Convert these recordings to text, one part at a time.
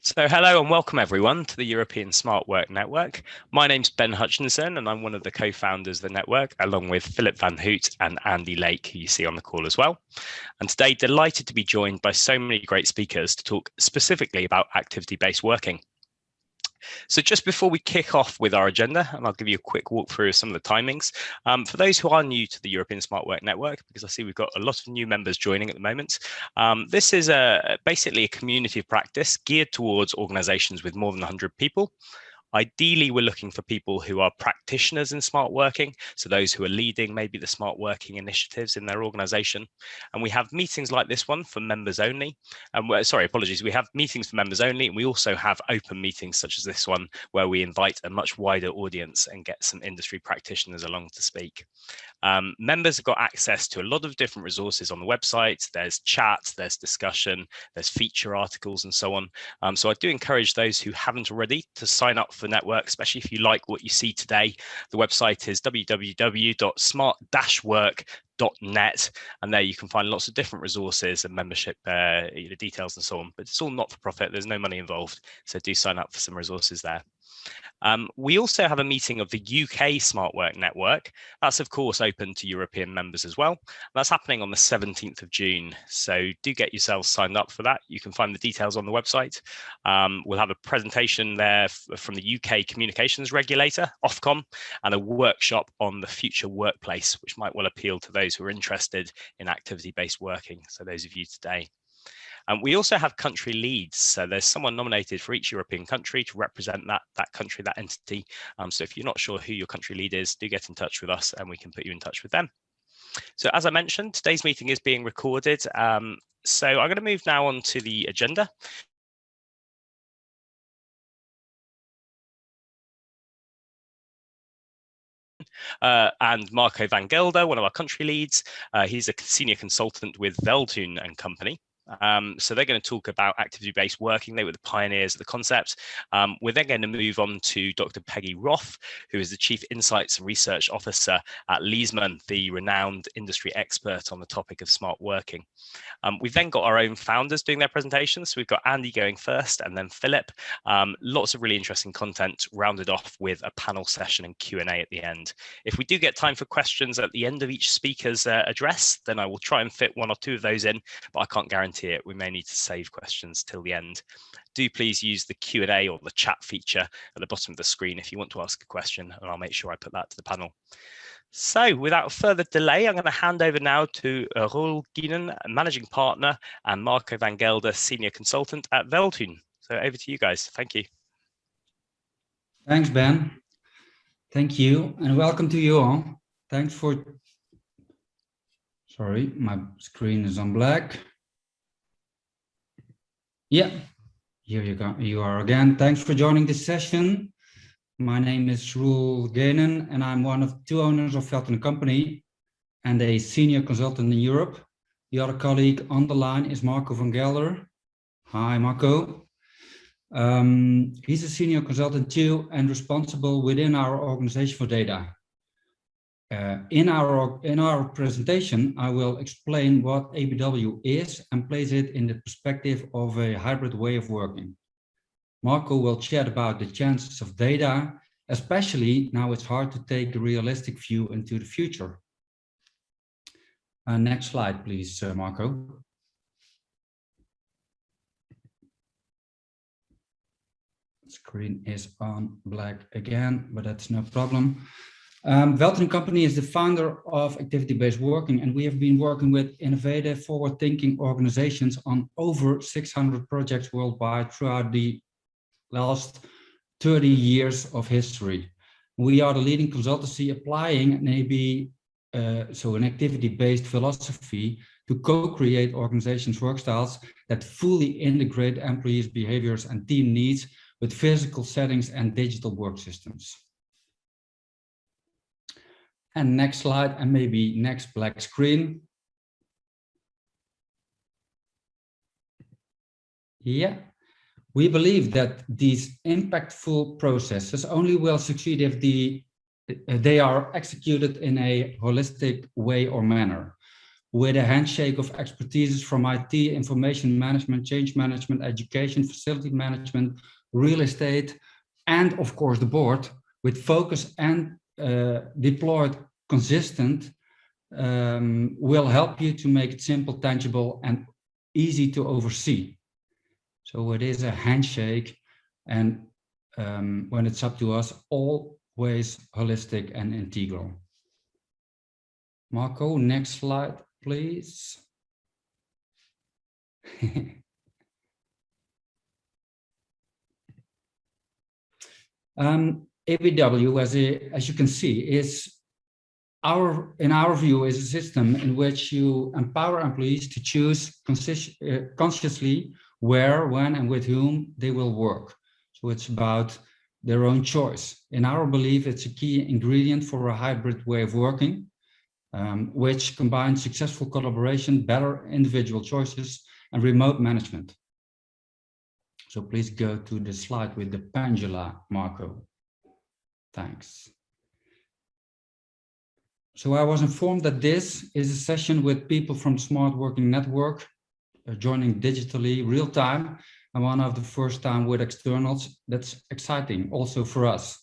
So hello and welcome everyone to the European Smart Work Network. My name's Ben Hutchinson and I'm one of the co-founders of the network, along with Philip Vanhoutte and Andy Lake, who you see on the call as well. And today, delighted to be joined by so many great speakers to talk specifically about activity-based working. So just before we kick off with our agenda, and I'll give you a quick walkthrough of some of the timings, for those who are new to the European Smart Work Network, because I see we've got a lot of new members joining at the moment, this is basically a community of practice geared towards organizations with more than 100 people. Ideally, we're looking for people who are practitioners in smart working, so those who are leading maybe the smart working initiatives in their organization. And we have meetings like this one for members only. We have meetings for members only, and we also have open meetings such as this one, where we invite a much wider audience and get some industry practitioners along to speak. Members have got access to a lot of different resources on the website. There's chat, there's discussion, there's feature articles and so on. So I do encourage those who haven't already to sign up for the network, especially if you like what you see today. The website is www.smart-work.net, and there you can find lots of different resources and membership details and so on. But it's all not for profit, there's no money involved, so do sign up for some resources there. We also have a meeting of the UK Smart Work Network. That's of course open to European members as well. That's happening on the 17th of June. So do get yourselves signed up for that. You can find the details on the website. We'll have a presentation there from the UK Communications Regulator, Ofcom, and a workshop on the future workplace, which might well appeal to those who are interested in activity-based working. So those of you today. We also have country leads. So there's someone nominated for each European country to represent that country, that entity. So if you're not sure who your country lead is, do get in touch with us and we can put you in touch with them. So as I mentioned, today's meeting is being recorded. So I'm going to move now on to the agenda. And Marco van Gelder, one of our country leads. He's a senior consultant with Veldhoen and Company. So they're going to talk about activity-based working. They were the pioneers of the concept. We're then going to move on to Dr. Peggie Roth, who is the Chief Insights and Research Officer at Leesman, the renowned industry expert on the topic of smart working. We've then got our own founders doing their presentations. So we've got Andy going first and then Philip. Lots of really interesting content rounded off with a panel session and Q&A at the end. If we do get time for questions at the end of each speaker's address, then I will try and fit one or two of those in, but I can't guarantee it. We may need to save questions till the end. Do please use the Q&A or the chat feature at the bottom of the screen if you want to ask a question, and I'll make sure I put that to the panel. So without further delay, I'm going to hand over now to Roel, Geenen, Managing Partner, and Marco van Gelder, Senior Consultant at Veldhoen. So over to you guys. Thank you. Thanks, Ben. Thank you, and welcome to you all. Thanks for... Sorry, my screen is on black. Yeah, here you go. You are again. Thanks for joining this session. My name is Roel, Geenen, and I'm one of two owners of Veldhoen Company and a senior consultant in Europe. The other colleague on the line is Marco van Gelder. Hi, Marco. He's a senior consultant too and responsible within our organization for data. In our presentation, I will explain what ABW is and place it in the perspective of a hybrid way of working. Marco will chat about the chances of data, especially now it's hard to take a realistic view into the future. Next slide, please, Marco. Screen is on black again, but that's no problem. Veldhoen Company is the founder of activity-based working, and we have been working with innovative, forward-thinking organizations on over 600 projects worldwide throughout the last 30 years of history. We are the leading consultancy applying an an activity-based philosophy to co-create organizations' work styles that fully integrate employees' behaviors and team needs with physical settings and digital work systems. And next slide, and maybe next black screen. Yeah, we believe that these impactful processes only will succeed if they are executed in a holistic way or manner. with a handshake of expertise from IT, information management, change management, education, facility management, real estate, and of course the board, with focus and deployed consistent, will help you to make it simple, tangible, and easy to oversee. So it is a handshake, and when it's up to us, always holistic and integral. Marco, next slide, please. ABW, as you can see, is in our view, is a system in which you empower employees to choose consciously where, when, and with whom they will work. So it's about their own choice. In our belief, it's a key ingredient for a hybrid way of working, which combines successful collaboration, better individual choices, and remote management. So please go to the slide with the pendula, Marco. Thanks. So I was informed that this is a session with people from the Smart Working Network, joining digitally real time, and one of the first time with externals. That's exciting also for us.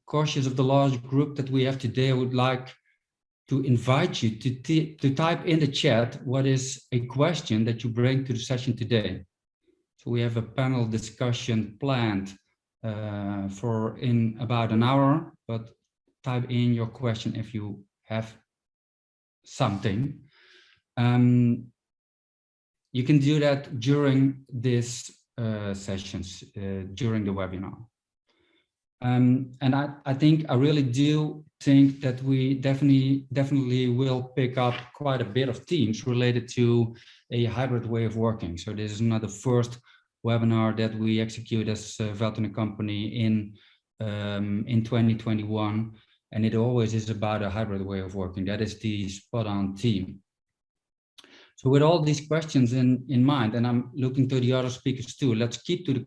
Cautious of the large group that we have today, I would like to invite you to type in the chat what is a question that you bring to the session today. So we have a panel discussion planned for in about an hour, but type in your question if you have something. You can do that during this sessions, during the webinar. And I really do think that we definitely will pick up quite a bit of themes related to a hybrid way of working. So this is not the first webinar that we execute as Veldhoen company in 2021, and it always is about a hybrid way of working. That is the spot-on theme. So with all these questions in mind, and I'm looking to the other speakers too, let's keep the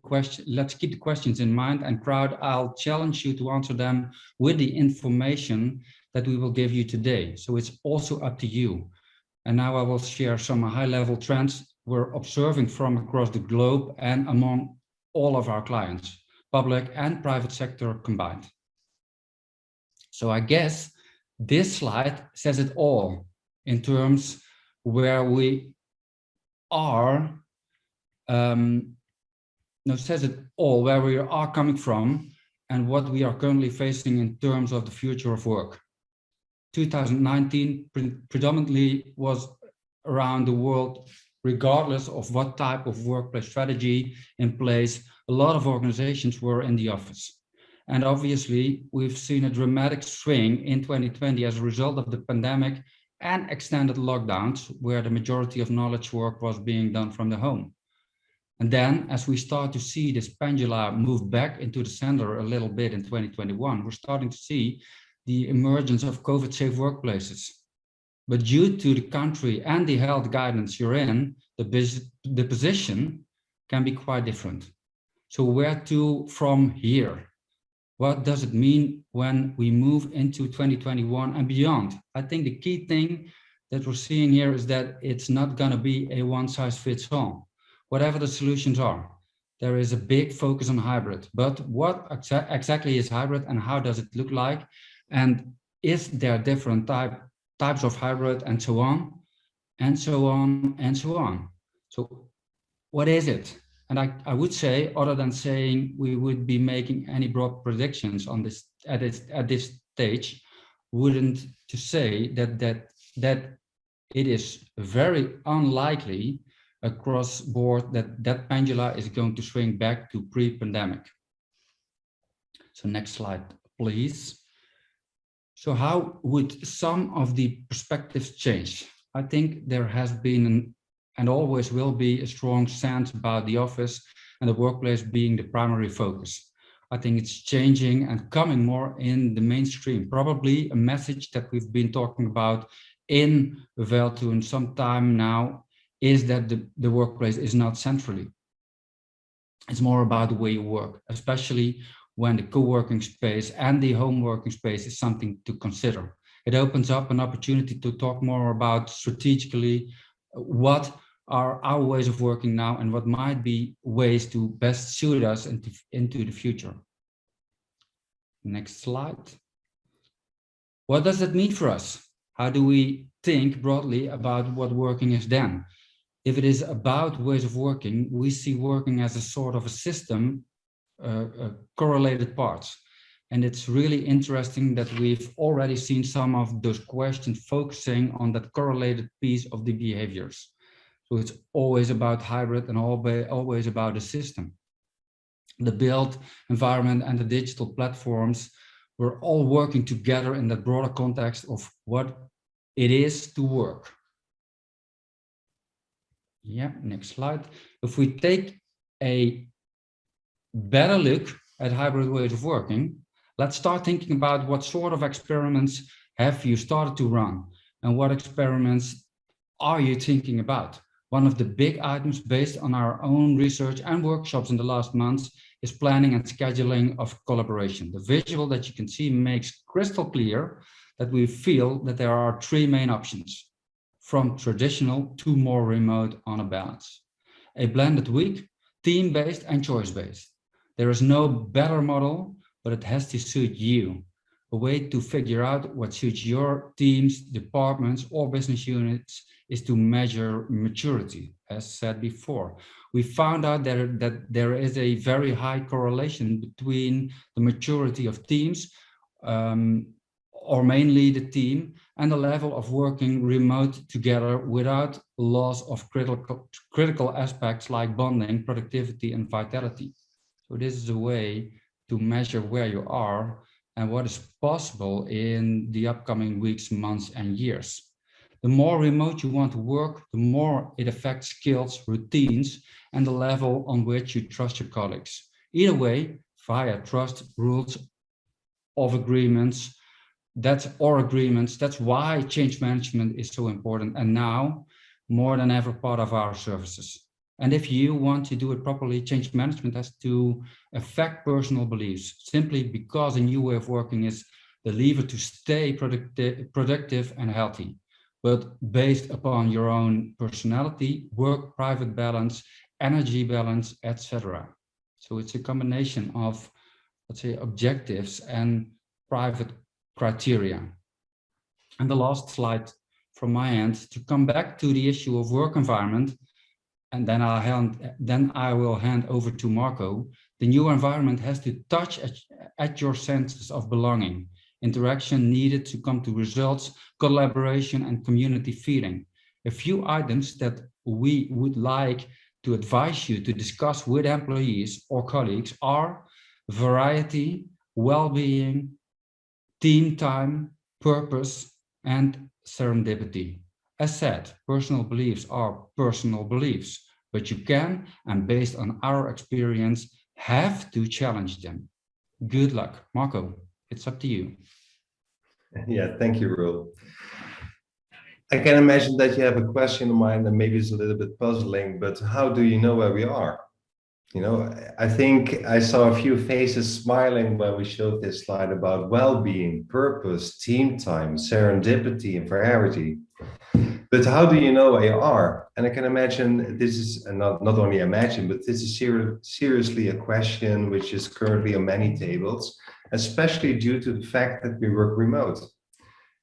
questions in mind, and crowd, I'll challenge you to answer them with the information that we will give you today. So it's also up to you. And now I will share some high-level trends we're observing from across the globe and among all of our clients, public and private sector combined. So I guess this slide says it all in terms where we are, says it all where we are coming from and what we are currently facing in terms of the future of work. 2019 predominantly was around the world, regardless of what type of workplace strategy in place, a lot of organizations were in the office. And obviously, we've seen a dramatic swing in 2020 as a result of the pandemic and extended lockdowns, where the majority of knowledge work was being done from the home. And then, as we start to see this pendulum move back into the center a little bit in 2021, we're starting to see the emergence of COVID-safe workplaces. But due to the country and the health guidance you're in, the position can be quite different. So where to from here? What does it mean when we move into 2021 and beyond? I think the key thing that we're seeing here is that it's not going to be a one-size-fits-all. Whatever the solutions are, there is a big focus on hybrid. But what exactly is hybrid and how does it look like? And is there different types of hybrid and so on, and so on, and so on? So what is it? And I would say, other than saying we would be making any broad predictions on this at this stage, wouldn't to say that it is very unlikely across board that pendulum is going to swing back to pre-pandemic. So next slide, please. So how would some of the perspectives change? I think there has been and always will be a strong sense about the office and the workplace being the primary focus. I think it's changing and coming more in the mainstream. Probably a message that we've been talking about in Veldhoen some time now is that the workplace is not centrally. It's more about the way you work, especially when the co-working space and the home working space is something to consider. It opens up an opportunity to talk more about strategically what are our ways of working now and what might be ways to best suit us into the future. Next slide. What does that mean for us? How do we think broadly about what working is then? If it is about ways of working, we see working as a sort of a system, correlated parts. And it's really interesting that we've already seen some of those questions focusing on that correlated piece of the behaviors. So it's always about hybrid and always about a system. The built environment and the digital platforms, we're all working together in that broader context of what it is to work. Yeah, next slide. If we take a better look at hybrid ways of working, let's start thinking about what sort of experiments have you started to run and what experiments are you thinking about? One of the big items based on our own research and workshops in the last months is planning and scheduling of collaboration. The visual that you can see makes crystal clear that we feel that there are three main options, from traditional to more remote on a balance. A blended week, team-based and choice-based. There is no better model, but it has to suit you. A way to figure out what suits your teams, departments, or business units is to measure maturity, as said before. We found out that there is a very high correlation between the maturity of teams, or mainly the team, and the level of working remote together without loss of critical aspects like bonding, productivity, and vitality. So this is a way to measure where you are and what is possible in the upcoming weeks, months, and years. The more remote you want to work, the more it affects skills, routines, and the level on which you trust your colleagues. Either way, via trust, rules of agreements, that's why change management is so important, and now more than ever part of our services. And if you want to do it properly, change management has to affect personal beliefs, simply because a new way of working is the lever to stay productive and healthy, but based upon your own personality, work, private balance, energy balance, etc. So it's a combination of, let's say, objectives and private criteria. And the last slide from my end, to come back to the issue of work environment, and then I will hand over to Marco. The new environment has to touch at your senses of belonging, interaction needed to come to results, collaboration, and community feeling. A few items that we would like to advise you to discuss with employees or colleagues are variety, well-being, team time, purpose, and serendipity. As said, personal beliefs are personal beliefs, but you can, and based on our experience, have to challenge them. Good luck. Marco, it's up to you. Yeah, thank you, Roel. I can imagine that you have a question in mind and maybe it's a little bit puzzling, but how do you know where we are? You know, I think I saw a few faces smiling when we showed this slide about well-being, purpose, team time, serendipity, and variety. But how do you know where you are? And I can imagine this is, and not only imagine, but this is seriously a question which is currently on many tables, especially due to the fact that we work remote.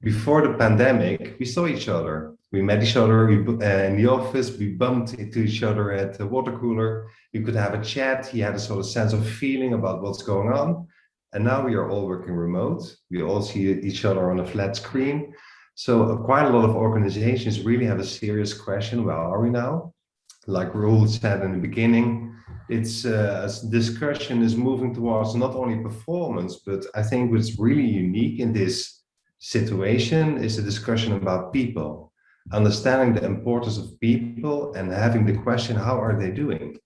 Before the pandemic, we saw each other. We met each other in the office, we bumped into each other at the water cooler. You could have a chat, you had a sort of sense of feeling about what's going on. And now we are all working remote. We all see each other on a flat screen. So quite a lot of organizations really have a serious question, where are we now? Like Roel said in the beginning, it's a discussion is moving towards not only performance, but I think what's really unique in this situation is a discussion about people, understanding the importance of people and having the question, how are they doing?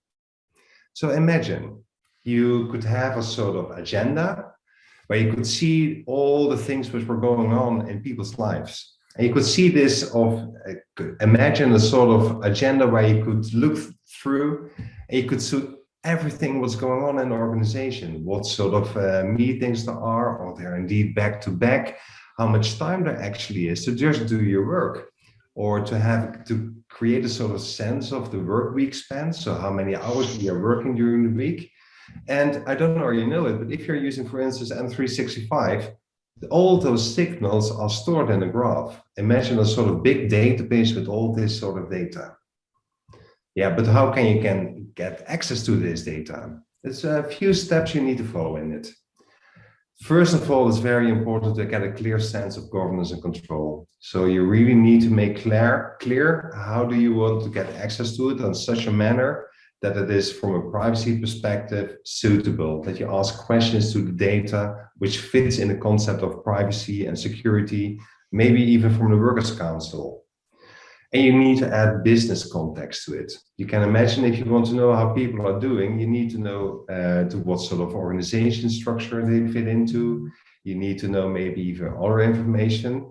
So imagine you could have a sort of agenda where you could see all the things which were going on in people's lives. And you could see this imagine a sort of agenda where you could look through and you could see everything what's going on in the organization, what sort of meetings there are, or they're indeed back to back, how much time there actually is to just do your work, or to create a sort of sense of the work week spent. So how many hours we are working during the week. And I don't know if you know it, but if you're using, for instance, M365, all those signals are stored in a graph. Imagine a sort of big database with all this sort of data. Yeah, but how can you get access to this data? There's a few steps you need to follow in it. First of all, it's very important to get a clear sense of governance and control. So you really need to make clear how do you want to get access to it in such a manner that it is, from a privacy perspective, suitable, that you ask questions to the data which fits in the concept of privacy and security, maybe even from the Workers' Council. And you need to add business context to it. You can imagine, if you want to know how people are doing, you need to know to what sort of organization structure they fit into. You need to know maybe even other information.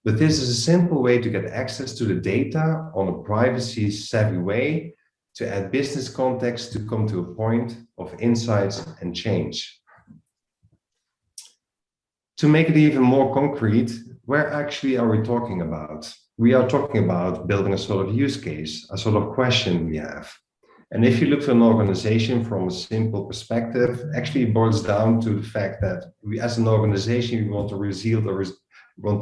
But this is a simple way to get access to the data on a privacy savvy way, to add business context, to come to a point of insights and change. To make it even more concrete, where actually are we talking about? We are talking about building a sort of use case, a sort of question we have. And if you look to an organization from a simple perspective, actually it boils down to the fact that we, as an organization, we want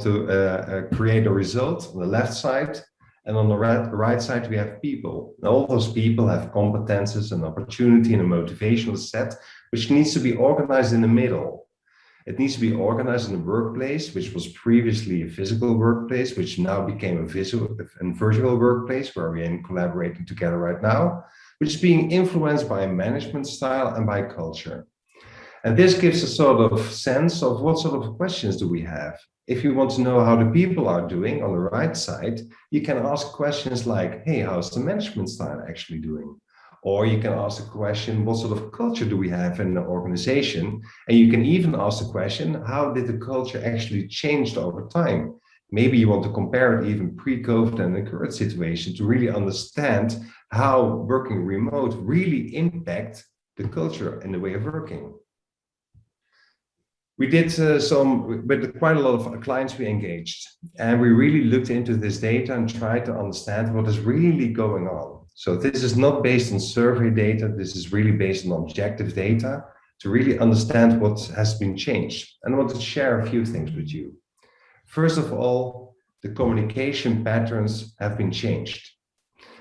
to create a result on the left side, and on the right side, we have people. And all those people have competences and opportunity and a motivational set, which needs to be organized in the middle. It needs to be organized in a workplace, which was previously a physical workplace, which now became a virtual workplace, where we are collaborating together right now, which is being influenced by a management style and by culture. And this gives a sort of sense of what sort of questions do we have. If you want to know how the people are doing on the right side, you can ask questions like, hey, how's the management style actually doing? Or you can ask the question, what sort of culture do we have in the organization? And you can even ask the question, how did the culture actually change over time? Maybe you want to compare it even pre-COVID and the current situation to really understand how working remote really impacts the culture and the way of working. We did with quite a lot of clients we engaged, and we really looked into this data and tried to understand what is really going on. So this is not based on survey data, this is really based on objective data to really understand what has been changed. And I want to share a few things with you. First of all, the communication patterns have been changed.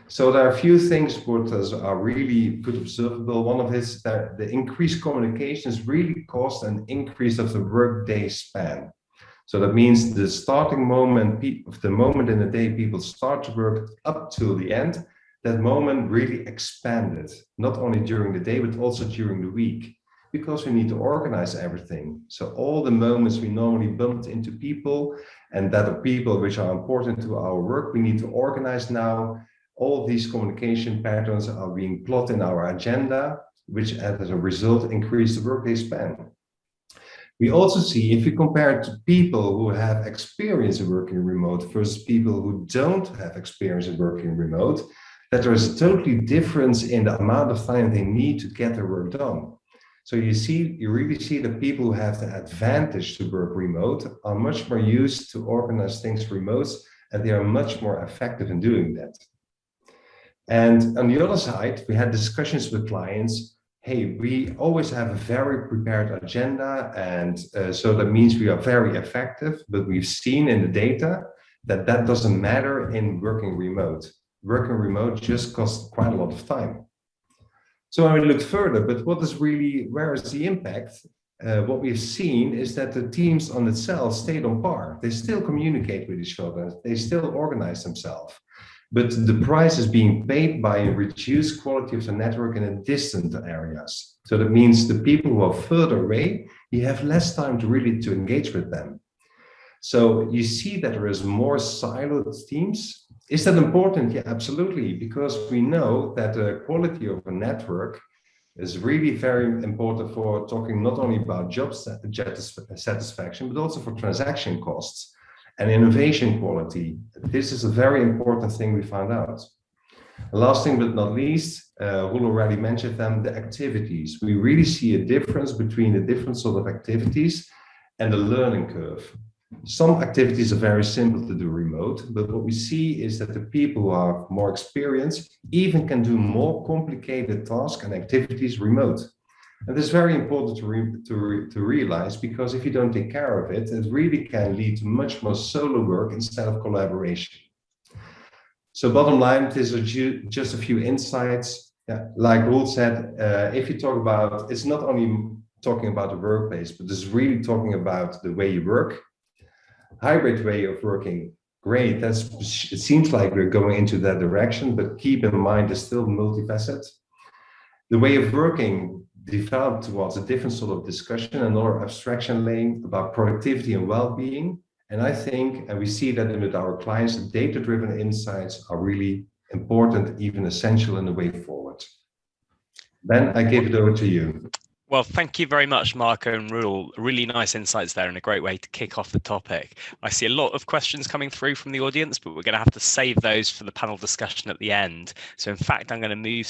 So there are a few things that are really good observable. One of it is that the increased communications really caused an increase of the workday span. So that means the starting moment, the moment in the day people start to work up till the end, that moment really expanded, not only during the day, but also during the week, because we need to organize everything. So all the moments we normally bumped into people, and that are people which are important to our work, we need to organize now. All of these communication patterns are being plotted in our agenda, which as a result increase the workday span. We also see, if we compare it to people who have experience in working remote versus people who don't have experience in working remote, that there is a totally difference in the amount of time they need to get their work done. So you really see that people who have the advantage to work remote are much more used to organize things remote, and they are much more effective in doing that. And on the other side, we had discussions with clients. Hey, we always have a very prepared agenda, and so that means we are very effective, but we've seen in the data that that doesn't matter in working remote. Working remote just costs quite a lot of time. So when we look further, but where is the impact? What we've seen is that the teams on itself stayed on par. They still communicate with each other. They still organize themselves. But the price is being paid by a reduced quality of the network in the distant areas. So that means the people who are further away, you have less time to really engage with them. So you see that there is more siloed teams. Is that important? Yeah, absolutely, because we know that the quality of a network is really very important for talking not only about job satisfaction, but also for transaction costs and innovation quality. This is a very important thing we found out. Last thing but not least, Roel already mentioned them, the activities. We really see a difference between the different sort of activities and the learning curve. Some activities are very simple to do remote, but what we see is that the people who are more experienced even can do more complicated tasks and activities remote. And this is very important to realize, because if you don't take care of it, it really can lead to much more solo work instead of collaboration. So bottom line, these are just a few insights. Yeah, like Roel said, if you talk about, it's not only talking about the workplace, but it's really talking about the way you work. Hybrid way of working, great. It seems like we're going into that direction, but keep in mind it's still multifaceted. The way of working developed towards a different sort of discussion, another abstraction laying about productivity and well-being. And I think, and we see that with our clients, data-driven insights are really important, even essential in the way forward. Ben, I give it over to you. Well, thank you very much, Marco and Roel. Really nice insights there and a great way to kick off the topic. I see a lot of questions coming through from the audience, but we're going to have to save those for the panel discussion at the end. So in fact, I'm going to move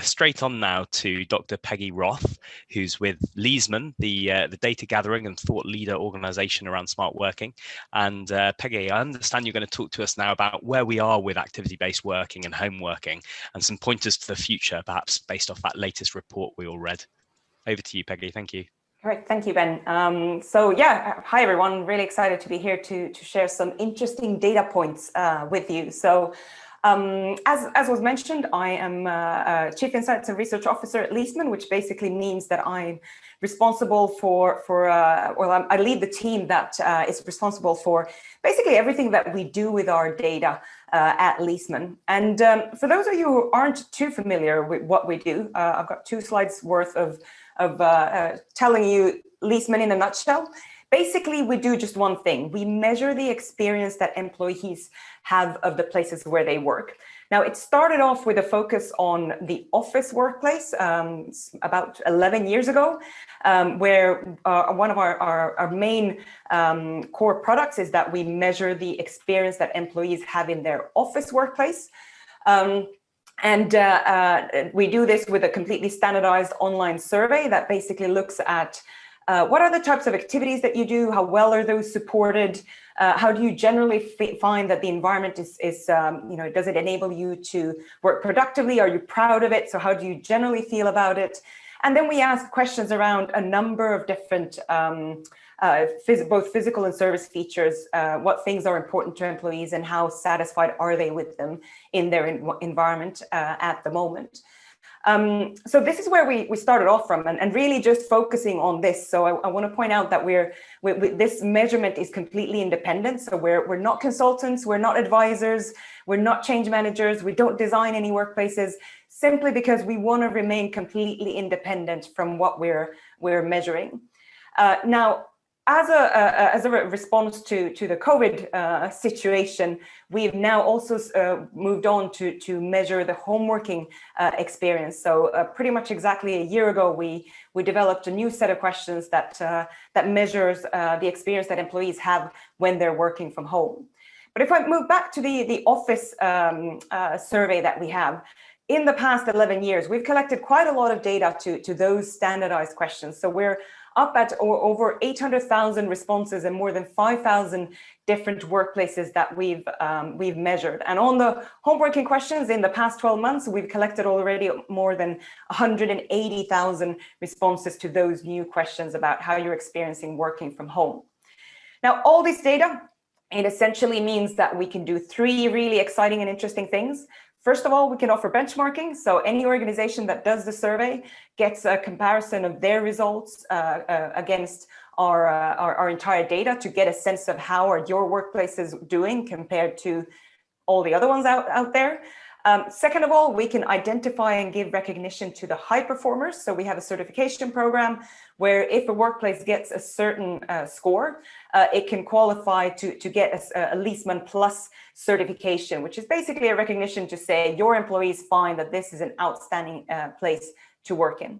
straight on now to Dr. Peggie Roth, who's with Leesman, the data gathering and thought leader organization around smart working. And Peggie, I understand you're going to talk to us now about where we are with activity-based working and home working and some pointers to the future, perhaps based off that latest report we all read. Over to you, Peggie. Thank you. Great. Thank you, Ben. So yeah, hi, everyone. Really excited to be here to share some interesting data points with you. So as was mentioned, I am Chief Insights and Research Officer at Leesman, which basically means that I'm responsible I lead the team that is responsible for basically everything that we do with our data at Leesman. And for those of you who aren't too familiar with what we do, I've got 2 slides worth of telling you Leesman in a nutshell. Basically, we do just one thing. We measure the experience that employees have of the places where they work. Now, it started off with a focus on the office workplace about 11 years ago, where one of our main core products is that we measure the experience that employees have in their office workplace. We do this with a completely standardized online survey that basically looks at what are the types of activities that you do, how well are those supported, how do you generally find that the environment is does it enable you to work productively, are you proud of it, so how do you generally feel about it? And then we ask questions around a number of different both physical and service features, what things are important to employees and how satisfied are they with them in their environment at the moment. So this is where we started off from and really just focusing on this. So I want to point out that this measurement is completely independent. So we're not consultants, we're not advisors, we're not change managers, we don't design any workplaces, simply because we want to remain completely independent from what we're measuring. Now, as a response to the COVID situation, we've now also moved on to measure the homeworking experience. So pretty much exactly a year ago, we developed a new set of questions that measures the experience that employees have when they're working from home. But if I move back to the office survey that we have, in the past 11 years, we've collected quite a lot of data to those standardized questions. So we're up at over 800,000 responses and more than 5,000 different workplaces that we've measured. And on the homeworking questions in the past 12 months, we've collected already more than 180,000 responses to those new questions about how you're experiencing working from home. Now, all this data, it essentially means that we can do 3 really exciting and interesting things. First of all, we can offer benchmarking. So any organization that does the survey gets a comparison of their results against our entire data to get a sense of how are your workplaces doing compared to all the other ones out there. Second of all, we can identify and give recognition to the high performers. So we have a certification program where if a workplace gets a certain score, it can qualify to get a Leesman Plus certification, which is basically a recognition to say your employees find that this is an outstanding place to work in.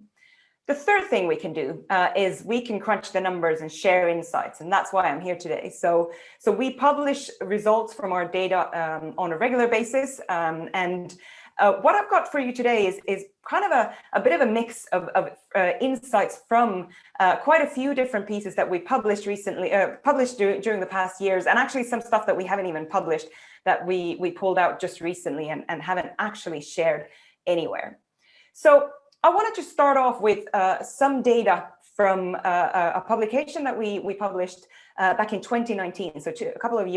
The third thing we can do is we can crunch the numbers and share insights, and that's why I'm here today. So we publish results from our data on a regular basis, and what I've got for you today is kind of a bit of a mix of insights from quite a few different pieces that we published recently, during the past years, and actually some stuff that we haven't even published that we pulled out just recently and haven't actually shared anywhere. So I wanted to start off with some data from a publication that we published back in 2019, so a couple of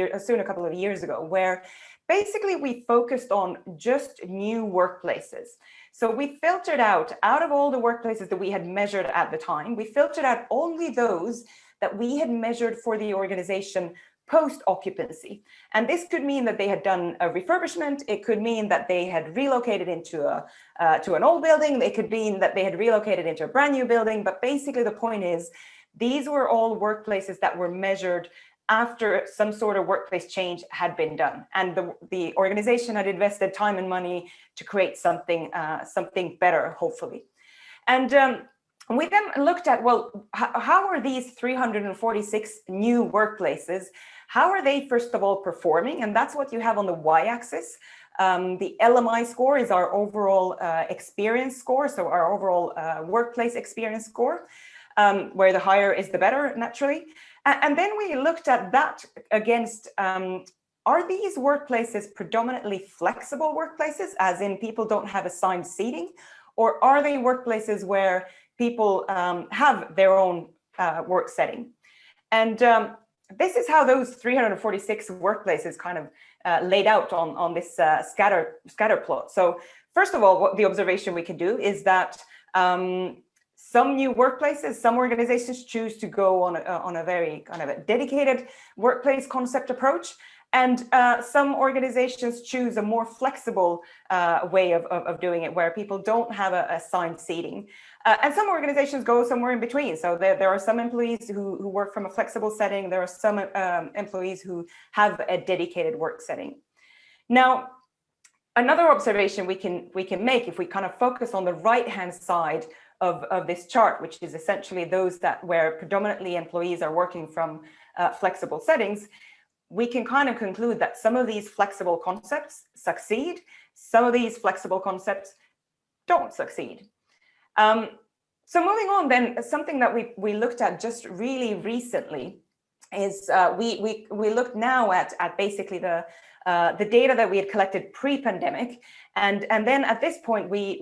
years ago, where basically we focused on just new workplaces. So we filtered out of all the workplaces that we had measured at the time, we filtered out only those that we had measured for the organization post-occupancy. And this could mean that they had done a refurbishment. It could mean that they had relocated into to an old building. It could mean that they had relocated into a brand new building. But basically the point is, these were all workplaces that were measured after some sort of workplace change had been done. And the organization had invested time and money to create something better, hopefully. And we then looked at, well, how are these 346 new workplaces, how are they, first of all, performing? And that's what you have on the y-axis. The LMI score is our overall experience score, so our overall workplace experience score, where the higher is the better, naturally. And then we looked at that against, are these workplaces predominantly flexible workplaces, as in people don't have assigned seating, or are they workplaces where people have their own work setting? And this is how those 346 workplaces kind of laid out on this scatter plot. So first of all, what the observation we can do is that some new workplaces, some organizations choose to go on a very kind of a dedicated workplace concept approach. And some organizations choose a more flexible way of doing it, where people don't have assigned seating. And some organizations go somewhere in between. So there are some employees who work from a flexible setting. There are some employees who have a dedicated work setting. Now, another observation we can make, if we kind of focus on the right-hand side of this chart, which is essentially those where predominantly employees are working from flexible settings, we can kind of conclude that some of these flexible concepts succeed, some of these flexible concepts don't succeed. So moving on then, something that we looked at just really recently is we looked now at basically the data that we had collected pre-pandemic, and then at this point we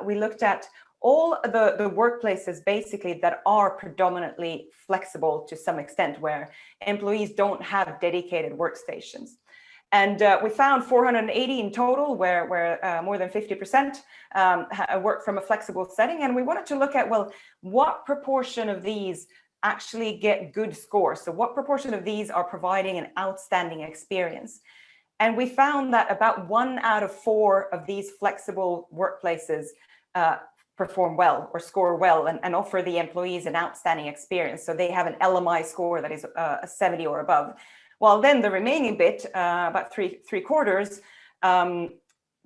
looked at all the workplaces basically that are predominantly flexible to some extent, where employees don't have dedicated workstations. And we found 480 in total, where more than 50% work from a flexible setting. And we wanted to look at, well, what proportion of these actually get good scores? So what proportion of these are providing an outstanding experience? And we found that about 1 out of 4 of these flexible workplaces perform well or score well and offer the employees an outstanding experience. So they have an LMI score that is a 70 or above. While then the remaining bit, about three quarters,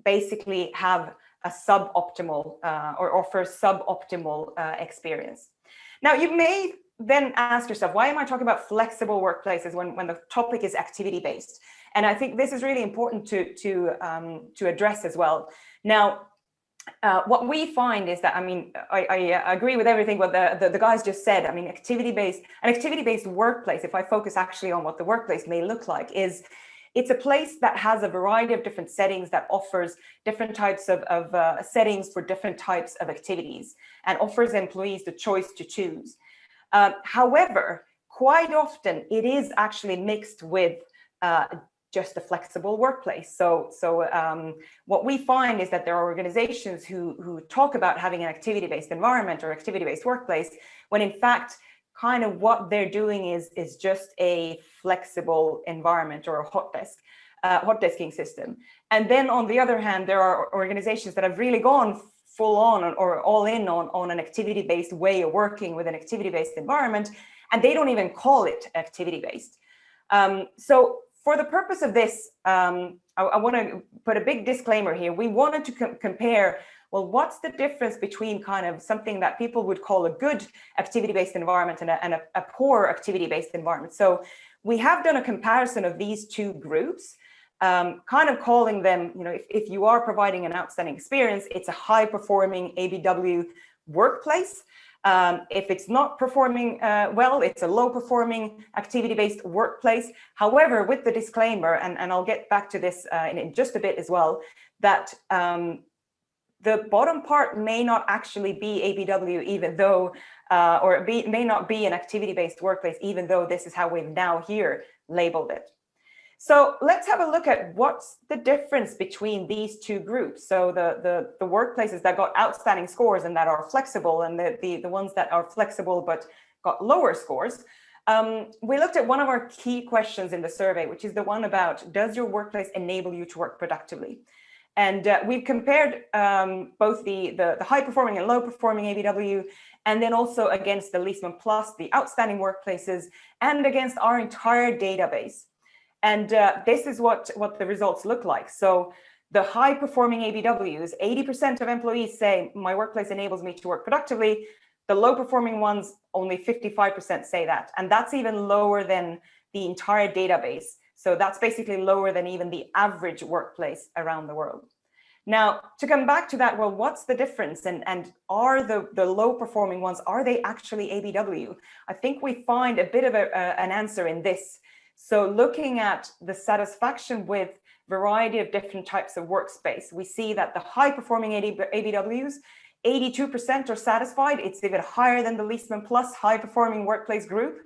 basically have a suboptimal or offer suboptimal experience. Now, you may then ask yourself, why am I talking about flexible workplaces when the topic is activity-based? And I think this is really important to address as well. Now, what we find is that, I mean, I agree with everything what the guys just said. I mean, an activity-based workplace, if I focus actually on what the workplace may look like, is it's a place that has a variety of different settings, that offers different types of settings for different types of activities, and offers employees the choice to choose. However, quite often it is actually mixed with just a flexible workplace. So what we find is that there are organizations who talk about having an activity-based environment or activity-based workplace, when in fact, kind of what they're doing is just a flexible environment or a hot desking system. And then on the other hand, there are organizations that have really gone full on or all in on an activity-based way of working with an activity-based environment, and they don't even call it activity-based. So for the purpose of this, I want to put a big disclaimer here. We wanted to compare, well, what's the difference between kind of something that people would call a good activity-based environment and a poor activity-based environment. So we have done a comparison of these two groups. kind of calling them, if you are providing an outstanding experience, it's a high performing ABW workplace. If it's not performing well, it's a low performing activity-based workplace. However, with the disclaimer, and I'll get back to this in just a bit as well, that the bottom part may not actually be ABW, even though, may not be an activity-based workplace, even though this is how we've now here labeled it. So let's have a look at what's the difference between these two groups. So the workplaces that got outstanding scores and that are flexible, and the ones that are flexible but got lower scores. We looked at one of our key questions in the survey, which is the one about, does your workplace enable you to work productively? And we've compared both the high performing and low performing ABW, and then also against the Leesman Plus, the outstanding workplaces, and against our entire database. And this is what the results look like. So the high performing ABWs, 80% of employees say my workplace enables me to work productively. The low performing ones, only 55% say that. And that's even lower than the entire database. So that's basically lower than even the average workplace around the world. Now, to come back to that, well, what's the difference? And are the low performing ones, are they actually ABW? I think we find a bit of an answer in this. So looking at the satisfaction with variety of different types of workspace, we see that the high performing ABWs, 82% are satisfied. It's even higher than the Leesman Plus high performing workplace group,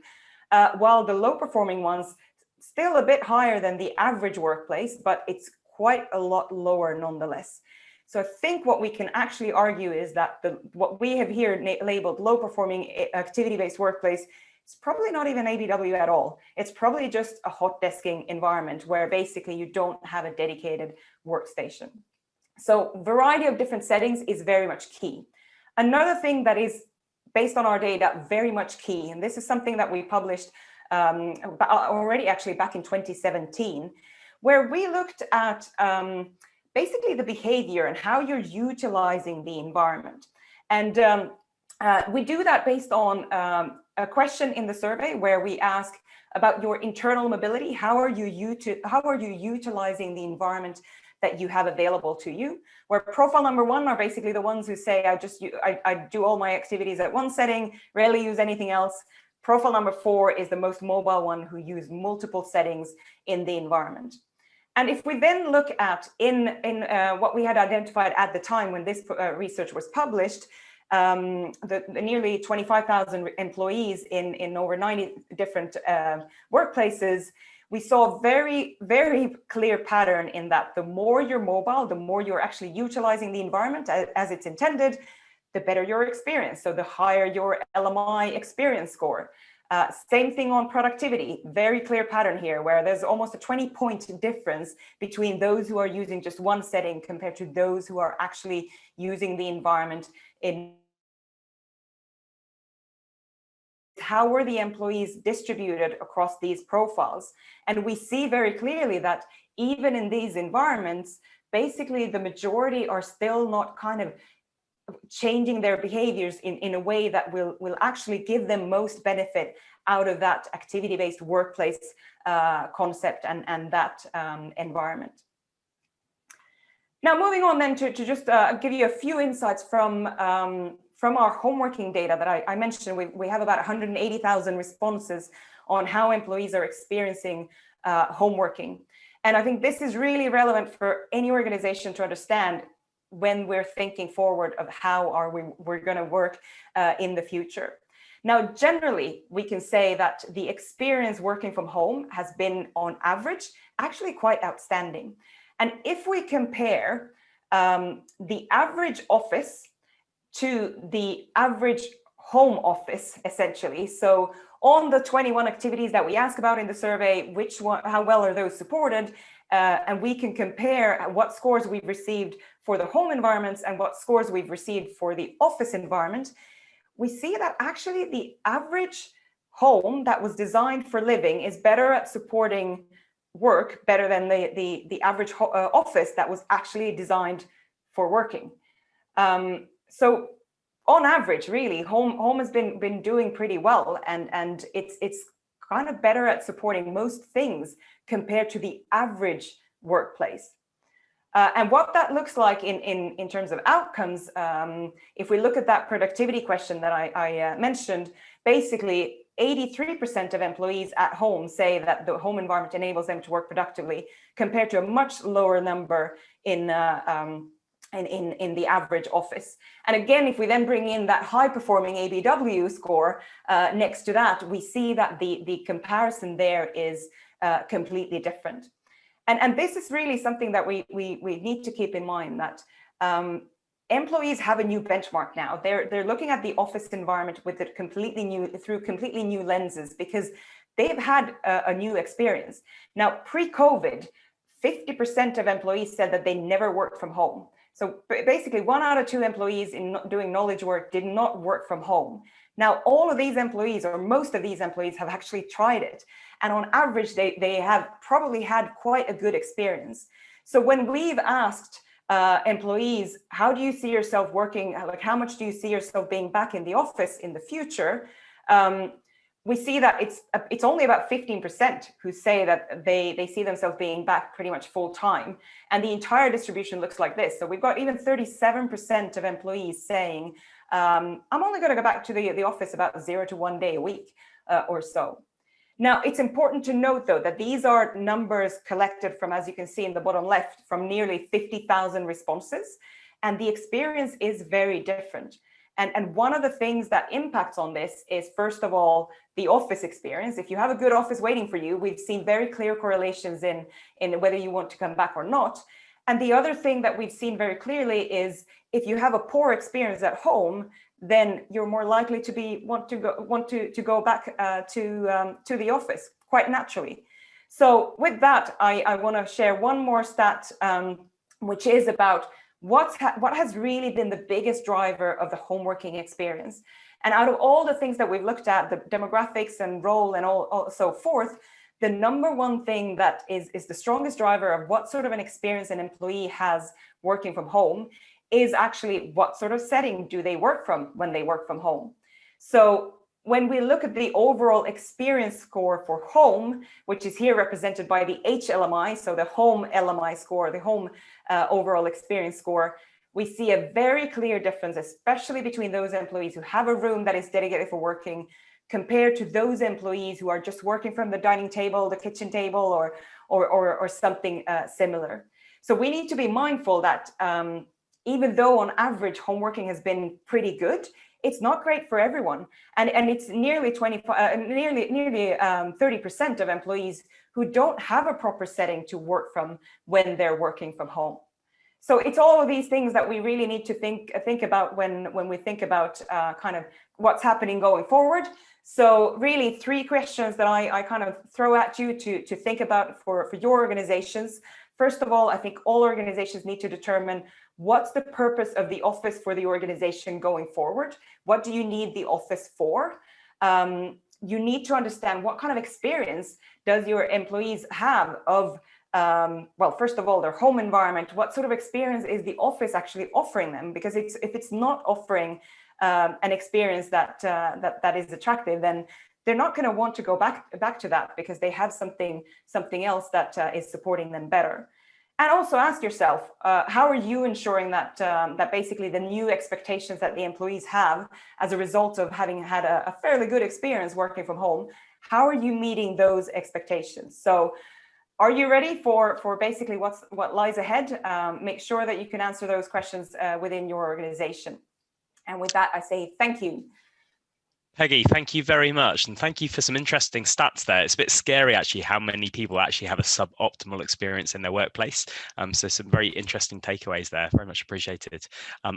while the low performing ones, still a bit higher than the average workplace, but it's quite a lot lower nonetheless. So I think what we can actually argue is that what we have here labeled low performing activity-based workplace, it's probably not even ABW at all. It's probably just a hot desking environment where basically you don't have a dedicated workstation. So variety of different settings is very much key. Another thing that is based on our data very much key, and this is something that we published already actually back in 2017, where we looked at basically the behavior and how you're utilizing the environment. And we do that based on a question in the survey where we ask about your internal mobility. How are you utilizing the environment that you have available to you? Where profile number one are basically the ones who say, I do all my activities at one setting, rarely use anything else. Profile number 4 is the most mobile one, who use multiple settings in the environment. And if we then look at in what we had identified at the time when this research was published, the nearly 25,000 employees in over 90 different workplaces, we saw a very, very clear pattern in that the more you're mobile, the more you're actually utilizing the environment as it's intended, the better your experience. So the higher your LMI experience score. Same thing on productivity, very clear pattern here, where there's almost a 20-point difference between those who are using just one setting compared to those who are actually using the environment in. How were the employees distributed across these profiles? And we see very clearly that even in these environments, basically the majority are still not kind of changing their behaviors in a way that will actually give them most benefit out of that activity-based workplace concept and that environment. Now, moving on then to just give you a few insights from our homeworking data that I mentioned. We have about 180,000 responses on how employees are experiencing homeworking. And I think this is really relevant for any organization to understand when we're thinking forward of how we're going to work in the future. Now, generally, we can say that the experience working from home has been, on average, actually quite outstanding. And if we compare the average office to the average home office, essentially, so on the 21 activities that we ask about in the survey, how well are those supported? And we can compare what scores we've received for the home environments and what scores we've received for the office environment. We see that actually the average home that was designed for living is better at supporting work, better than the average office that was actually designed for working. So on average, really, home has been doing pretty well, and it's kind of better at supporting most things compared to the average workplace. And what that looks like in terms of outcomes, if we look at that productivity question that I mentioned, basically 83% of employees at home say that the home environment enables them to work productively, compared to a much lower number in the average office. And again, if we then bring in that high-performing ABW score next to that, we see that the comparison there is completely different. And this is really something that we need to keep in mind, that employees have a new benchmark now. They're looking at the office environment with it through completely new lenses, because they've had a new experience. Now, pre-COVID, 50% of employees said that they never worked from home. So basically 1 out of 2 employees in doing knowledge work did not work from home. Now, all of these employees, or most of these employees, have actually tried it. And on average, they have probably had quite a good experience. So when we've asked employees, how do you see yourself working? Like, how much do you see yourself being back in the office in the future? We see that it's only about 15% who say that they see themselves being back pretty much full time. And the entire distribution looks like this. So we've got even 37% of employees saying, I'm only going to go back to the office about 0 to 1 day a week or so. Now, it's important to note, though, that these are numbers collected from, as you can see in the bottom left, from nearly 50,000 responses. And the experience is very different. And one of the things that impacts on this is, first of all, the office experience. If you have a good office waiting for you, we've seen very clear correlations in whether you want to come back or not. And the other thing that we've seen very clearly is, if you have a poor experience at home, then you're more likely to want to go back to the office quite naturally. So with that, I want to share one more stat, which is about what has really been the biggest driver of the home working experience. And out of all the things that we've looked at, the demographics and role and all so forth, the number one thing that is the strongest driver of what sort of an experience an employee has working from home is actually what sort of setting do they work from when they work from home. So when we look at the overall experience score for home, which is here represented by the HLMI, so the home LMI score, the home overall experience score, we see a very clear difference, especially between those employees who have a room that is dedicated for working, compared to those employees who are just working from the dining table, the kitchen table, or something similar. So we need to be mindful that even though on average home working has been pretty good, it's not great for everyone, and it's nearly 30% of employees who don't have a proper setting to work from when they're working from home. So it's all of these things that we really need to think about when we think about kind of what's happening going forward. So really 3 questions that I kind of throw at you to think about for your organizations. First of all, I think all organizations need to determine what's the purpose of the office for the organization going forward. What do you need the office for? You need to understand what kind of experience does your employees have of, well, first of all, their home environment. What sort of experience is the office actually offering them? Because if it's not offering an experience that is attractive, then they're not going to want to go back to that, because they have something else that is supporting them better. And also ask yourself, how are you ensuring that that basically the new expectations that the employees have as a result of having had a fairly good experience working from home, how are you meeting those expectations? So are you ready for basically what lies ahead? Make sure that you can answer those questions within your organization. And with that, I say thank you. Peggie, thank you very much. And thank you for some interesting stats there. It's a bit scary, actually, how many people actually have a suboptimal experience in their workplace. So some very interesting takeaways there. Very much appreciated.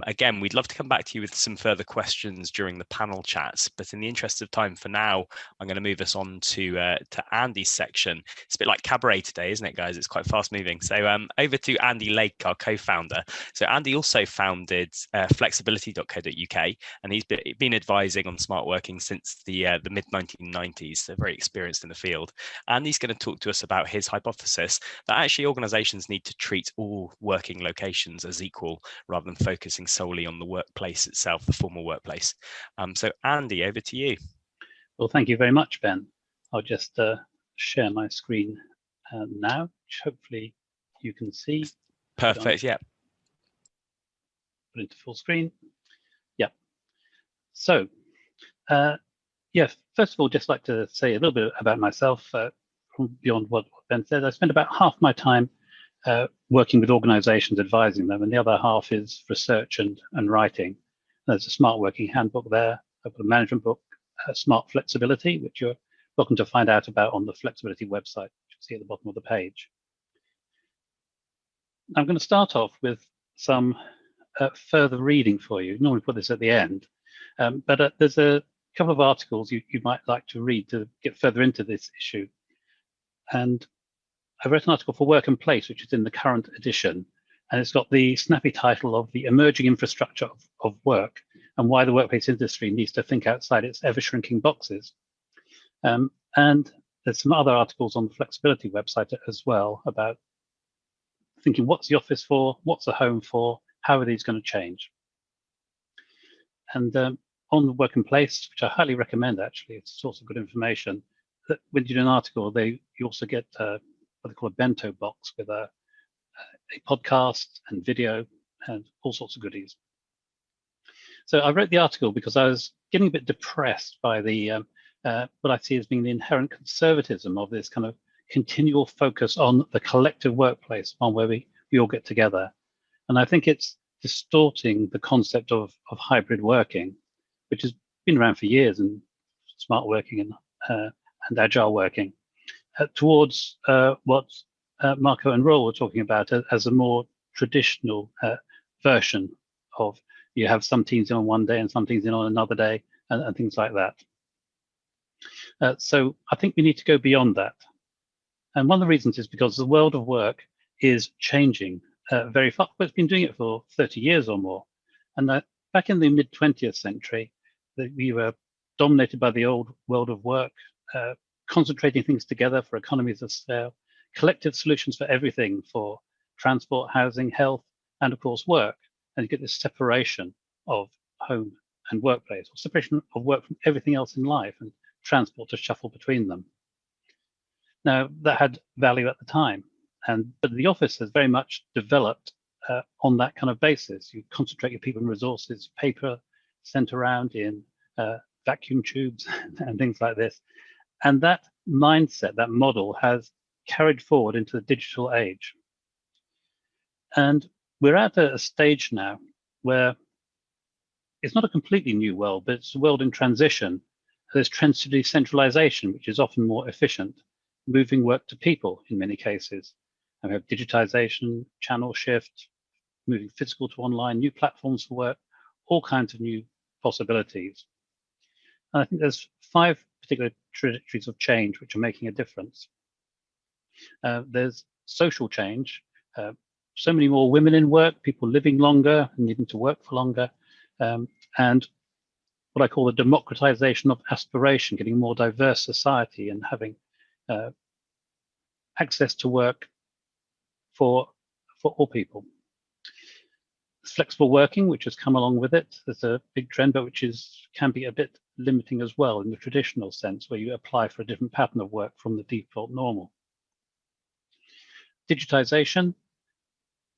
Again, we'd love to come back to you with some further questions during the panel chats. But in the interest of time for now, I'm going to move us on to Andy's section. It's a bit like cabaret today, isn't it, guys? It's quite fast moving. So over to Andy Lake, our co-founder. So Andy also founded flexibility.co.uk, and he's been advising on smart working since the mid-1990s, so very experienced in the field. And he's going to talk to us about his hypothesis that actually organizations need to treat all working locations as equal rather than focusing solely on the workplace itself, the formal workplace. So Andy, over to you. Well, thank you very much, Ben. I'll just share my screen now, which hopefully you can see. Perfect, yeah. Put into full screen. Yeah. So, yeah, first of all, just like to say a little bit about myself from beyond what Ben said. I spend about half my time working with organizations, advising them, and the other half is research and writing. There's a smart working handbook there. I've got a management book, Smart Flexibility, which you're welcome to find out about on the flexibility website, which you see at the bottom of the page. I'm going to start off with some further reading for you. Normally put this at the end, but there's a couple of articles you might like to read to get further into this issue. And I wrote an article for Work and Place, which is in the current edition, and it's got the snappy title of The Emerging Infrastructure of Work and Why the Workplace Industry Needs to Think Outside Its Ever-Shrinking Boxes. And there's some other articles on the flexibility website as well about thinking, what's the office for? What's the home for? How are these going to change? And on the Work and Place, which I highly recommend, actually, it's a source of good information, that when you do an article, you also get what they call a bento box with a podcast and video and all sorts of goodies. So I wrote the article because I was getting a bit depressed by the what I see as being the inherent conservatism of this kind of continual focus on the collective workplace, on where we all get together. And I think it's distorting the concept of hybrid working, which has been around for years, and smart working and agile working, towards what Marco and Roel were talking about as a more traditional version of, you have some teams in on one day and some teams in on another day, and things like that. So I think we need to go beyond that. And one of the reasons is because the world of work is changing very fast. It's been doing it for 30 years or more. And back in the mid-20th century, we were dominated by the old world of work, concentrating things together for economies of scale, collective solutions for everything, for transport, housing, health, and of course work. And you get this separation of home and workplace, or separation of work from everything else in life, and transport to shuffle between them. Now, that had value at the time, but the office has very much developed on that kind of basis. You concentrate your people and resources, paper sent around in vacuum tubes and things like this. And that mindset, that model, has carried forward into the digital age. And we're at a stage now where it's not a completely new world, but it's a world in transition. There's trends to decentralization, which is often more efficient, moving work to people in many cases. And we have digitization, channel shift, moving physical to online, new platforms for work, all kinds of new possibilities. And I think there's 5 particular trajectories of change which are making a difference. There's social change, so many more women in work, people living longer and needing to work for longer, and what I call the democratization of aspiration, getting a more diverse society and having access to work for all people. Flexible working, which has come along with it, there's a big trend, but which can be a bit limiting as well in the traditional sense, where you apply for a different pattern of work from the default normal. Digitization,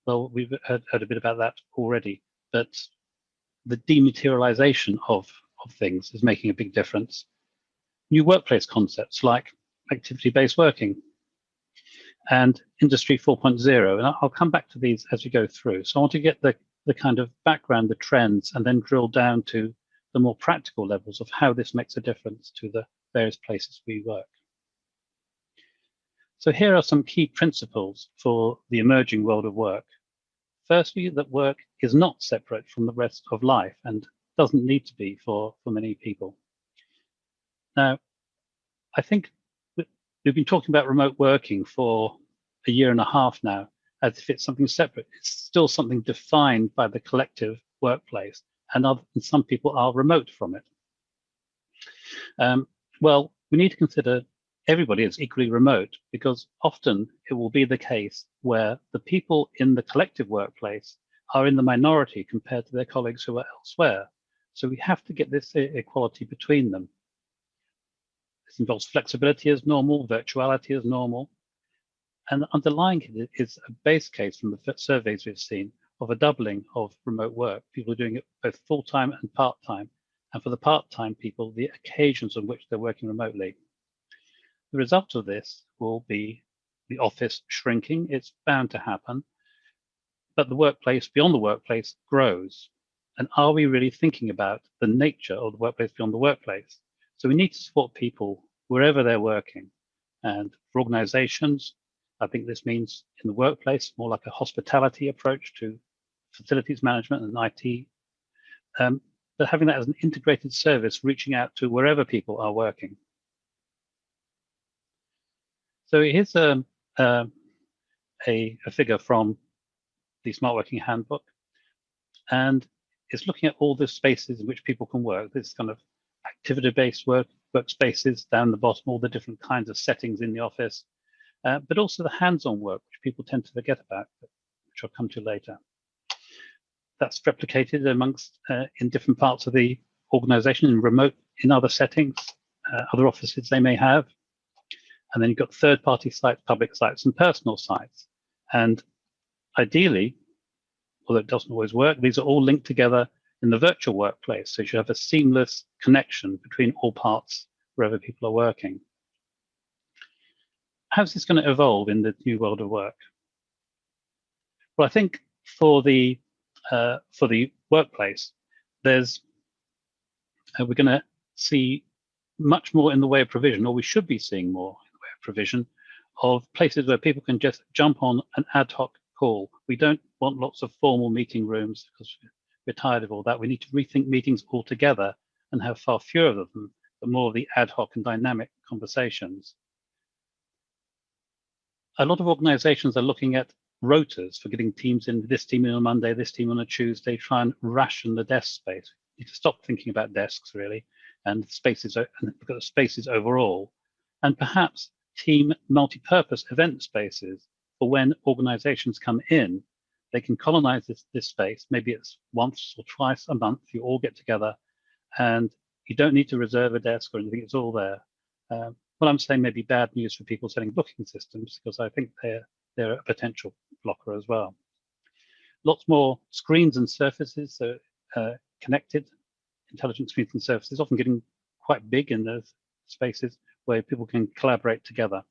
well, we've heard a bit about that already, but the dematerialization of things is making a big difference. New workplace concepts like activity-based working and Industry 4.0, and I'll come back to these as we go through. So I want to get the kind of background, the trends, and then drill down to the more practical levels of how this makes a difference to the various places we work. So here are some key principles for the emerging world of work. Firstly, that work is not separate from the rest of life and doesn't need to be for many people. Now, I think we've been talking about remote working for a year and a half now, as if it's something separate. It's still something defined by the collective workplace, and some people are remote from it. Well, we need to consider everybody is equally remote, because often it will be the case where the people in the collective workplace are in the minority compared to their colleagues who are elsewhere. So we have to get this equality between them. This involves flexibility as normal, virtuality as normal, And underlying it is a base case from the surveys we've seen of a doubling of remote work. People are doing it both full-time and part-time. And for the part-time people, the occasions on which they're working remotely. The result of this will be the office shrinking. It's bound to happen. But the workplace beyond the workplace grows. And are we really thinking about the nature of the workplace beyond the workplace? So we need to support people wherever they're working. And for organizations, I think this means in the workplace, more like a hospitality approach to facilities management and IT. But having that as an integrated service, reaching out to wherever people are working. So here's a figure from the Smart Working Handbook, and it's looking at all the spaces in which people can work. This kind of activity-based workspaces down the bottom, all the different kinds of settings in the office, but also the hands-on work, which people tend to forget about, which I'll come to later. That's replicated amongst in different parts of the organization, in remote, in other settings, other offices they may have. And then you've got third-party sites, public sites, and personal sites. And ideally, although it doesn't always work, these are all linked together in the virtual workplace. So you should have a seamless connection between all parts wherever people are working. How's this going to evolve in the new world of work? Well, I think for the workplace, we're going to see much more in the way of provision, or we should be seeing more in the way of provision, of places where people can just jump on an ad hoc call. We don't want lots of formal meeting rooms because we're tired of all that. We need to rethink meetings altogether and have far fewer of them, but more of the ad hoc and dynamic conversations. A lot of organizations are looking at rotas for getting teams in, this team in on Monday, this team on a Tuesday, try and ration the desk space. You need to stop thinking about desks really, and spaces, and look at the spaces overall, and perhaps team multi-purpose event spaces for when organizations come in, they can colonize this space. Maybe it's once or twice a month, you all get together and you don't need to reserve a desk or anything, it's all there. What I'm saying may be bad news for people selling booking systems, because I think they're a potential blocker as well. Lots more screens and surfaces, so connected, intelligent screens and surfaces, often getting quite big in those spaces where people can collaborate together.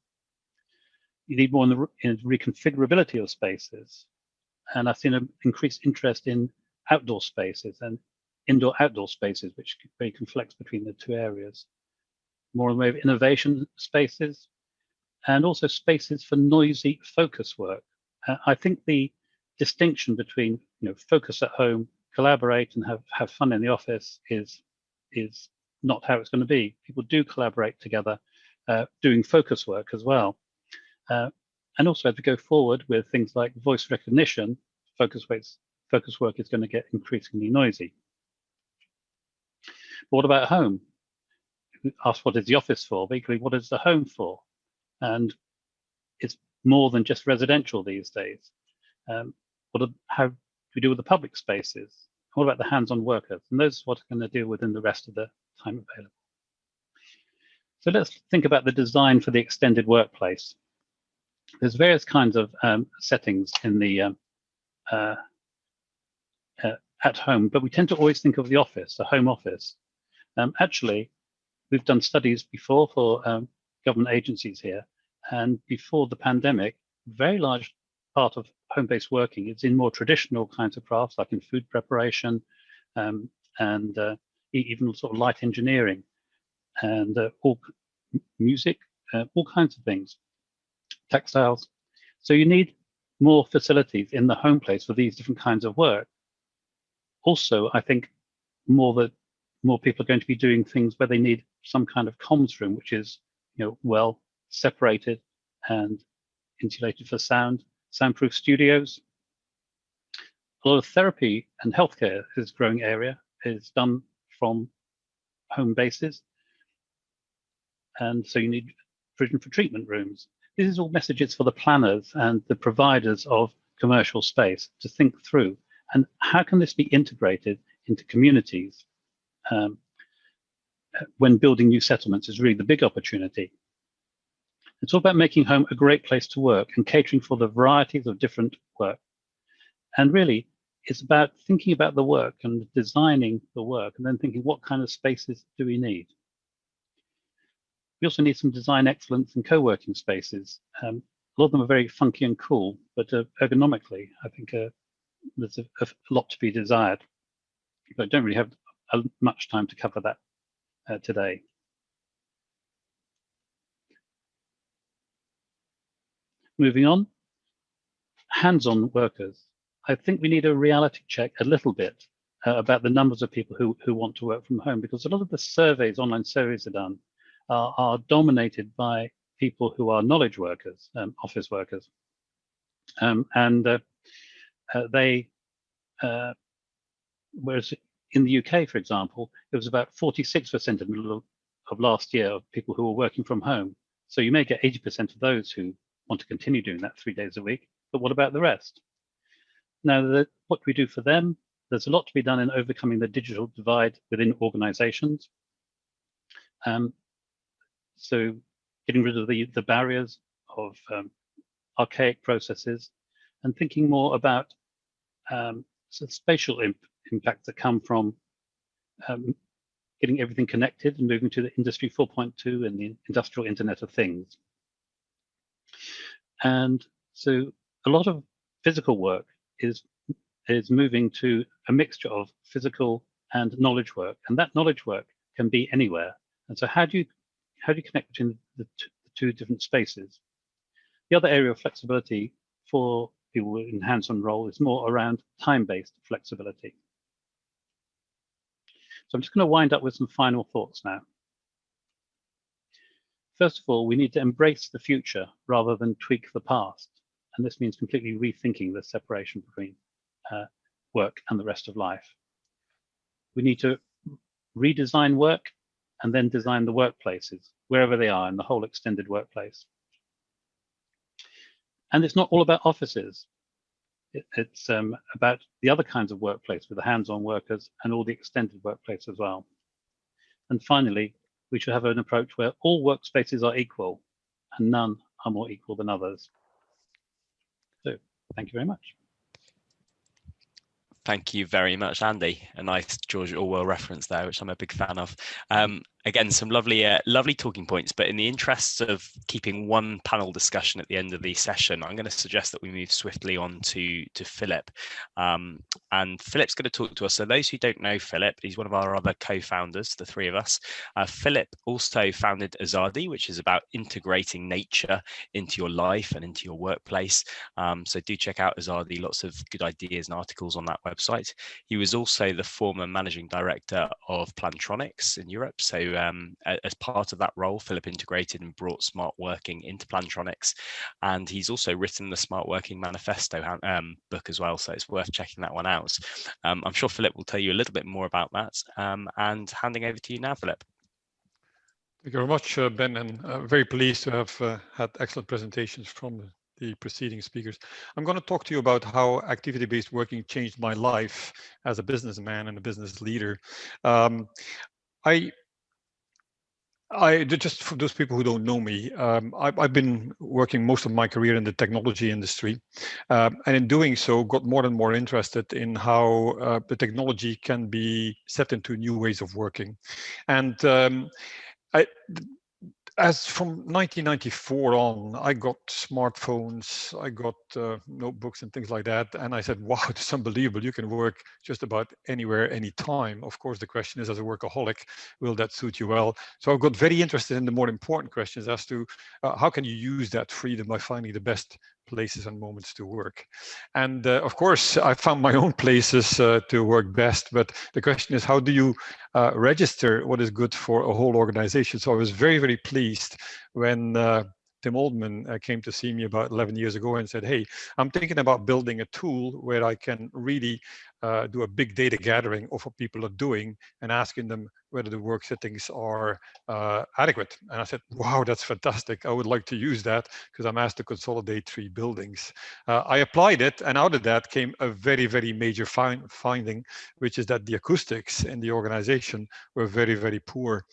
You need more in reconfigurability of spaces. And I've seen an increased interest in outdoor spaces and indoor-outdoor spaces, where you can flex between the two areas. More in the way of innovation spaces, and also spaces for noisy focus work. I think the distinction between focus at home, collaborate and have fun in the office is not how it's going to be. People do collaborate together, doing focus work as well. And also as we go forward with things like voice recognition, focus work is going to get increasingly noisy. But what about home? Ask what is the office for, but equally what is the home for? And it's more than just residential these days. How do we do with the public spaces? What about the hands-on workers? And those are what I'm going to deal with in the rest of the time available. So let's think about the design for the extended workplace. There's various kinds of settings in the at home, but we tend to always think of the office, the home office. Actually, we've done studies before for government agencies here, and before the pandemic, a very large part of home-based working is in more traditional kinds of crafts, like in food preparation and even sort of light engineering and all music, all kinds of things, textiles. So you need more facilities in the home place for these different kinds of work. Also, I think more people are going to be doing things where they need some kind of comms room, which is well separated and insulated for sound, soundproof studios. A lot of therapy and healthcare is a growing area, is done from home bases. And so you need provision for treatment rooms. This is all messages for the planners and the providers of commercial space to think through. And how can this be integrated into communities? When building new settlements is really the big opportunity. It's all about making home a great place to work and catering for the varieties of different work. And really, it's about thinking about the work and designing the work and then thinking what kind of spaces do we need. We also need some design excellence in co-working spaces. A lot of them are very funky and cool, but ergonomically, I think there's a lot to be desired. But I don't really have much time to cover that today. Moving on, hands-on workers. I think we need a reality check a little bit about the numbers of people who want to work from home, because a lot of the surveys, online surveys are done, are dominated by people who are knowledge workers, office workers. Whereas in the UK, for example, it was about 46% in the middle of last year of people who were working from home. So you may get 80% of those who want to continue doing that 3 days a week, but what about the rest? Now, what do we do for them? There's a lot to be done in overcoming the digital divide within organizations. So getting rid of the barriers of archaic processes and thinking more about spatial impacts that come from getting everything connected and moving to the Industry 4.2 and the Industrial Internet of Things. And so a lot of physical work is moving to a mixture of physical and knowledge work, and that knowledge work can be anywhere. And so how do you connect between the two different spaces? The other area of flexibility for people in hands-on role is more around time-based flexibility. So I'm just going to wind up with some final thoughts now. First of all, we need to embrace the future rather than tweak the past. And this means completely rethinking the separation between work and the rest of life. We need to redesign work and then design the workplaces, wherever they are in the whole extended workplace. And it's not all about offices. It's about the other kinds of workplace with the hands-on workers and all the extended workplace as well. And finally, we should have an approach where all workspaces are equal and none are more equal than others. So thank you very much. Thank you very much, Andy. A nice George Orwell reference there, which I'm a big fan of. Again, some lovely talking points, but in the interests of keeping one panel discussion at the end of the session, I'm going to suggest that we move swiftly on to Philip. And Philip's going to talk to us. So those who don't know Philip, he's one of our other co-founders, the three of us. Philip also founded Ozadi, which is about integrating nature into your life and into your workplace. So do check out Ozadi, lots of good ideas and articles on that website. He was also the former managing director of Plantronics in Europe. So as part of that role, Philip integrated and brought smart working into Plantronics, and he's also written the Smart Working Manifesto book as well, so it's worth checking that one out. I'm sure Philip will tell you a little bit more about that, and handing over to you now, Philip. Thank you very much, Ben, and very pleased to have had excellent presentations from the preceding speakers. I'm going to talk to you about how activity-based working changed my life as a businessman and a business leader. I just for those people who don't know me, I've been working most of my career in the technology industry, and in doing so, got more and more interested in how the technology can be set into new ways of working. And as from 1994 on, I got smartphones, I got notebooks and things like that. And I said, wow, it's unbelievable. You can work just about anywhere, anytime. Of course, the question is, as a workaholic, will that suit you well? So I've got very interested in the more important questions as to how can you use that freedom by finding the best places and moments to work. And of course, I found my own places to work best. But the question is, how do you register what is good for a whole organization? So I was very, very pleased when Tim Oldman came to see me about 11 years ago and said, hey, I'm thinking about building a tool where I can really do a big data gathering of what people are doing and asking them whether the work settings are adequate. And I said, wow, that's fantastic. I would like to use that because I'm asked to consolidate 3 buildings. I applied it, and out of that came a very, very major finding, which is that the acoustics in the organization were very, very poor.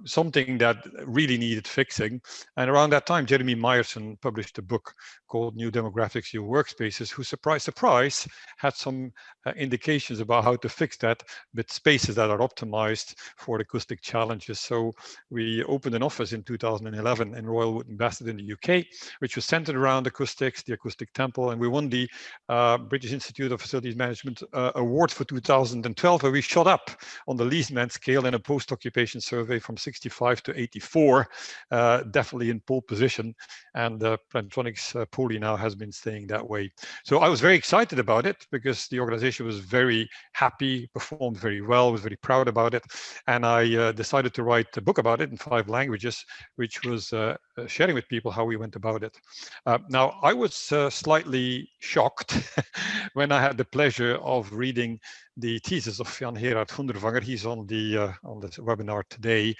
Something that really needed fixing. And around that time, Jeremy Myerson published a book called New Demographics, New Workspaces, who, surprise, surprise, had some indications about how to fix that with spaces that are optimized for acoustic challenges. So we opened an office in 2011 in Roel in Bassett in the UK, which was centered around acoustics, the Acoustic Temple, and we won the British Institute of Facilities Management award for 2012, where we shot up on the Leesman scale in a post-occupation survey from 65 to 84, definitely in pole position, and Plantronics Poly now has been staying that way. So I was very excited about it because the organization was very happy, performed very well, was very proud about it, and I decided to write a book about it in 5 languages, which was sharing with people how we went about it. Now, I was slightly shocked when I had the pleasure of reading the thesis of Jan Gerard Groendervanger. He's on the webinar today,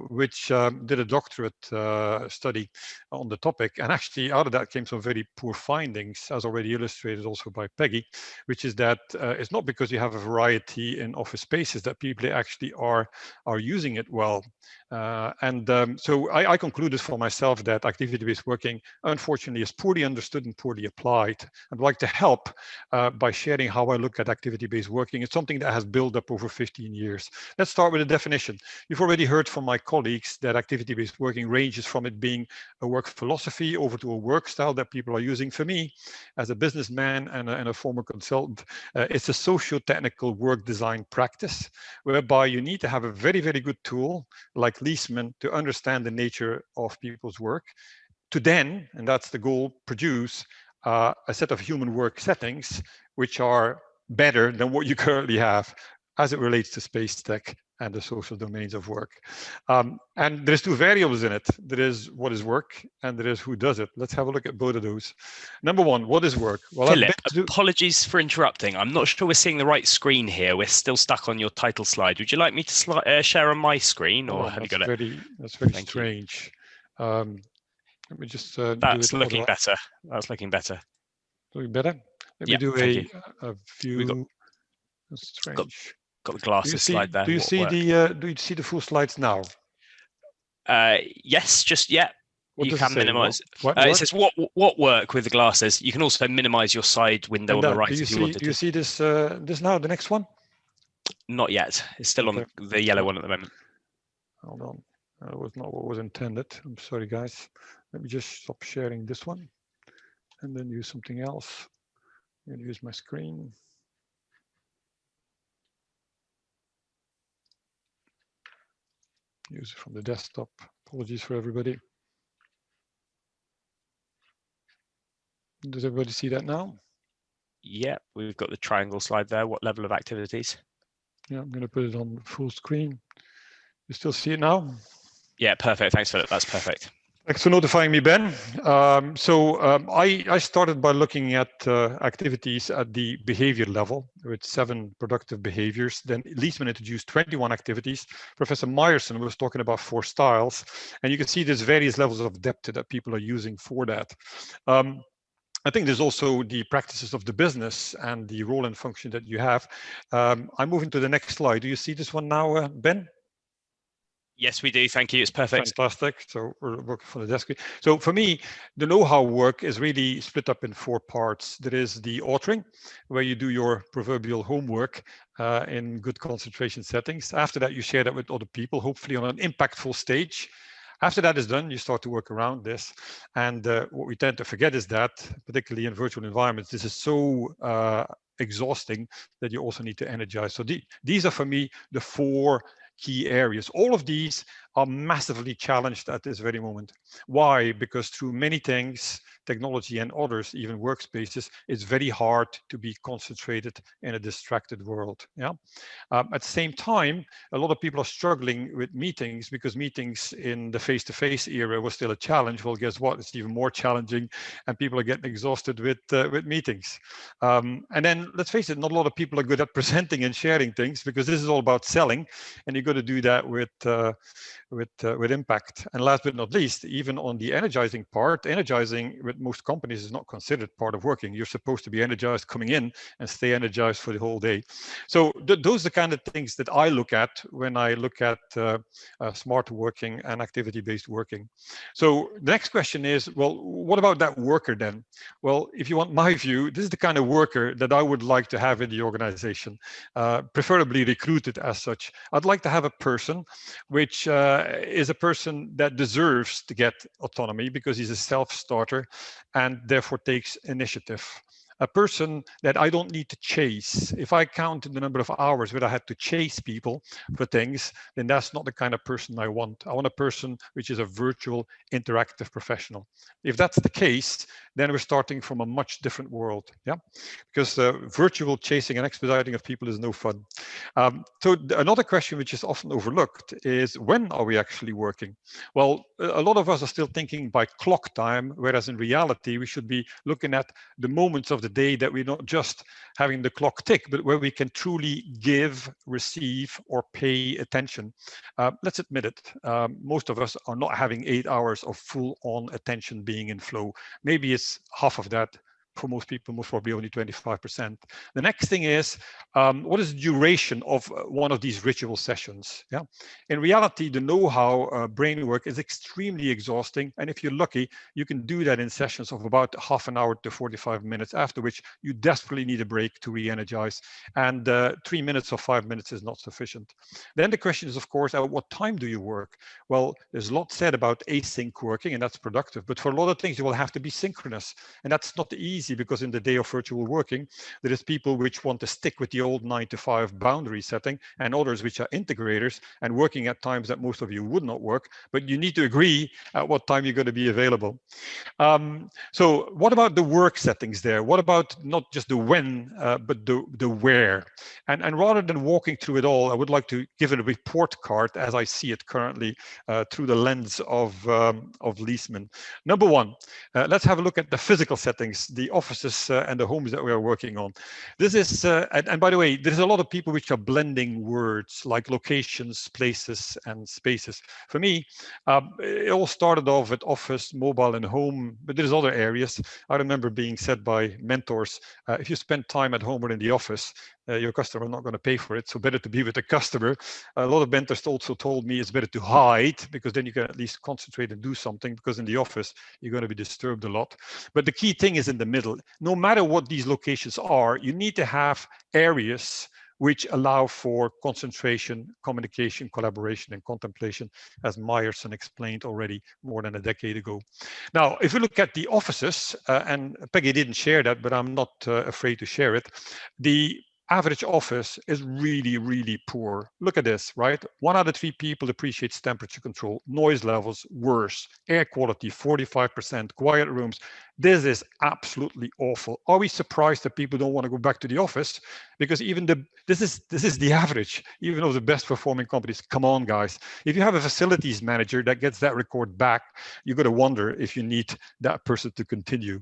which did a doctorate study on the topic. And actually out of that came some very poor findings, as already illustrated also by Peggy, which is that it's not because you have a variety in office spaces that people actually are using it well. So I concluded for myself that activity-based working, unfortunately, is poorly understood and poorly applied. I'd like to help by sharing how I look at activity-based working. It's something that has built up over 15 years. Let's start with a definition. You've already heard from my colleagues that activity-based working ranges from it being a work philosophy over to a work style that people are using. For me, as a businessman and a former consultant, it's a socio-technical work design practice whereby you need to have a very, very good tool like Leesman to understand the nature of people's work, to then, and that's the goal, produce a set of human work settings which are better than what you currently have as it relates to space tech and the social domains of work. And there's 2 variables in it. There is what is work and there is who does it. Let's have a look at both of those. Number 1, what is work? Well, Philip, apologies for interrupting. I'm not sure we're seeing the right screen here. We're still stuck on your title slide. Would you like me to share on my screen, or have you got it? That's very strange. Let me just that's looking better. That's looking better. Looking better? Let me do a view. That's strange. Got the glasses slide there. Do you see the full slides now? Yes, just you can minimize. It says what work with the glasses. You can also minimize your side window on the right if you wanted to. Do you see this this now, the next one? Not yet. It's still on the yellow one at the moment. Hold on. That was not what was intended. I'm sorry, guys. Let me just stop sharing this one and then use something else. I'm going to use my screen. Use it from the desktop. Apologies for everybody. Does everybody see that now? Yeah, we've got the triangle slide there. What level of activities? Yeah, I'm going to put it on full screen. You still see it now? Yeah, perfect. Thanks, Philip. That's perfect. Thanks for notifying me, Ben. I started by looking at activities at the behavior level with 7 productive behaviors. Then Leesman introduced 21 activities. Professor Myerson was talking about 4 styles. And you can see there's various levels of depth that people are using for that. I think there's also the practices of the business and the role and function that you have. I'm moving to the next slide. Do you see this one now, Ben? Yes, we do. Thank you. It's perfect. Fantastic. So we're working from the desk. So for me, the know-how work is really split up in 4 parts. There is the authoring, where you do your proverbial homework in good concentration settings. After that, you share that with other people, hopefully on an impactful stage. After that is done, you start to work around this. And what we tend to forget is that, particularly in virtual environments, this is so exhausting that you also need to energize. So these are, for me, the 4 key areas. All of these are massively challenged at this very moment. Why? Because through many things, technology and others, even workspaces, it's very hard to be concentrated in a distracted world. Yeah. At the same time, a lot of people are struggling with meetings because meetings in the face-to-face era was still a challenge. Well, guess what? It's even more challenging, and people are getting exhausted with meetings. And then let's face it, not a lot of people are good at presenting and sharing things, because this is all about selling, and you've got to do that with impact. And last but not least, even on the energizing part, energizing with most companies is not considered part of working. You're supposed to be energized coming in and stay energized for the whole day. So those are the kind of things that I look at when I look at smart working and activity-based working. So the next question is, well, what about that worker then? Well, if you want my view, this is the kind of worker that I would like to have in the organization, preferably recruited as such. I'd like to have a person which is a person that deserves to get autonomy because he's a self-starter and therefore takes initiative. A person that I don't need to chase. If I count the number of hours where I had to chase people for things, then that's not the kind of person I want. I want a person which is a virtual, interactive professional. If that's the case, then we're starting from a much different world. Yeah, because virtual chasing and expediting of people is no fun. So another question which is often overlooked is, when are we actually working? Well, a lot of us are still thinking by clock time, whereas in reality, we should be looking at the moments of the day that we're not just having the clock tick, but where we can truly give, receive, or pay attention. Let's admit it, most of us are not having 8 hours of full-on attention being in flow. Maybe it's half of that. For most people, most probably only 25%. The next thing is, what is the duration of one of these ritual sessions? Yeah, in reality, the know-how brain work is extremely exhausting, and if you're lucky, you can do that in sessions of about half an hour to 45 minutes. After which, you desperately need a break to re-energize, and 3 minutes or 5 minutes is not sufficient. Then the question is, of course, at what time do you work? Well, there's a lot said about async working, and that's productive, but for a lot of things, you will have to be synchronous, and that's not easy, because in the day of virtual working, there is people which want to stick with the old 9-to-5 boundary setting, and others which are integrators and working at times that most of you would not work, but you need to agree at what time you're going to be available. So what about the work settings there? What about not just the when, but the where? And rather than walking through it all, I would like to give it a report card as I see it currently through the lens of Leesman. Number one, let's have a look at the physical settings, the offices and the homes that we are working on. This is, and by the way, there's a lot of people which are blending words like locations, places, and spaces. For me, it all started off with office, mobile, and home, but there's other areas. I remember being said by mentors, if you spend time at home or in the office, your customer is not going to pay for it, so better to be with the customer. A lot of mentors also told me it's better to hide, because then you can at least concentrate and do something, because in the office, you're going to be disturbed a lot. But the key thing is in the middle. No matter what these locations are, you need to have areas which allow for concentration, communication, collaboration, and contemplation, as Meyerson explained already more than a decade ago. Now, if we look at the offices, and Peggie didn't share that, but I'm not afraid to share it, the average office is really, really poor. Look at this, right? 1 out of 3 people appreciates temperature control, noise levels worse, air quality 45%, quiet rooms. This is absolutely awful. Are we surprised that people don't want to go back to the office? Because even this is the average, even of the best performing companies. Come on, guys. If you have a facilities manager that gets that record back, you're going to wonder if you need that person to continue.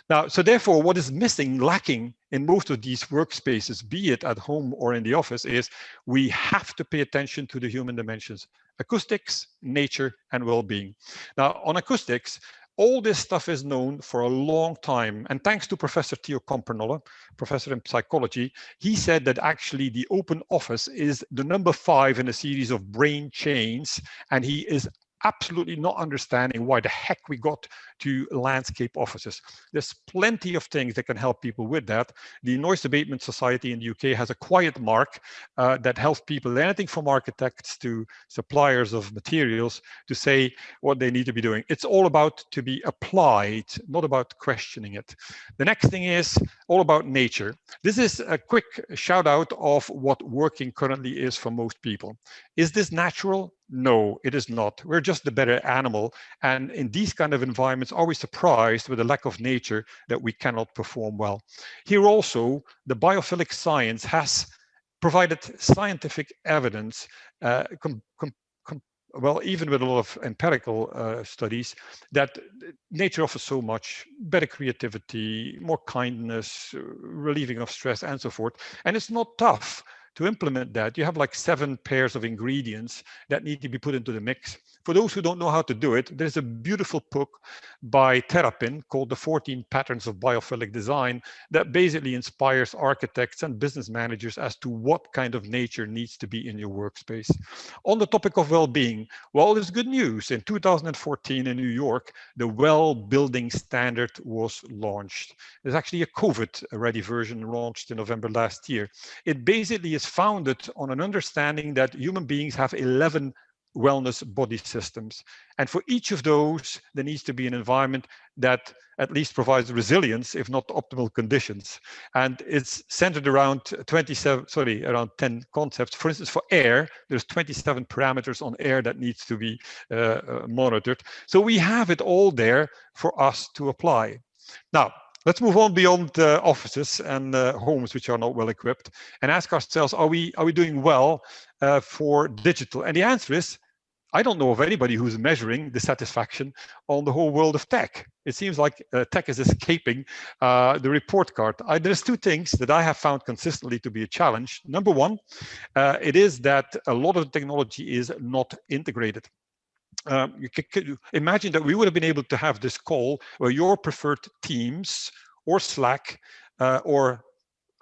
Now, so therefore, what is missing, lacking in most of these workspaces, be it at home or in the office, is we have to pay attention to the human dimensions: acoustics, nature, and well-being. Now, on acoustics, all this stuff is known for a long time. And thanks to Professor Theo Kampernolle, professor in psychology, he said that actually the open office is the number 5 in a series of brain chains. And he is absolutely not understanding why the heck we got to landscape offices. There's plenty of things that can help people with that. The Noise Abatement Society in the UK has a quiet mark that helps people, anything from architects to suppliers of materials, to say what they need to be doing. It's all about to be applied, not about questioning it. The next thing is all about nature. This is a quick shout out of what working currently is for most people. Is this natural? No, it is not. We're just the better animal. And in these kind of environments, are we surprised with the lack of nature that we cannot perform well? Here also, the biophilic science has provided scientific evidence, well, even with a lot of empirical studies, that nature offers so much: better creativity, more kindness, relieving of stress, and so forth. And it's not tough to implement that. You have like 7 pairs of ingredients that need to be put into the mix. For those who don't know how to do it, there's a beautiful book by Terrapin called The 14 Patterns of Biophilic Design that basically inspires architects and business managers as to what kind of nature needs to be in your workspace. On the topic of well-being, well, there's good news. In 2014 in New York, the Well Building Standard was launched. There's actually a COVID-ready version launched in November last year. It basically is founded on an understanding that human beings have 11 wellness body systems. And for each of those, there needs to be an environment that at least provides resilience, if not optimal conditions. And it's centered around 10 concepts. For instance, for air, there's 27 parameters on air that needs to be monitored. So we have it all there for us to apply. Now, let's move on beyond offices and homes which are not well equipped, and ask ourselves, are we doing well for digital? And the answer is, I don't know of anybody who's measuring the satisfaction on the whole world of tech. It seems like tech is escaping the report card. There's 2 things that I have found consistently to be a challenge. Number one, it is that a lot of technology is not integrated. You could imagine that we would have been able to have this call where your preferred Teams or Slack or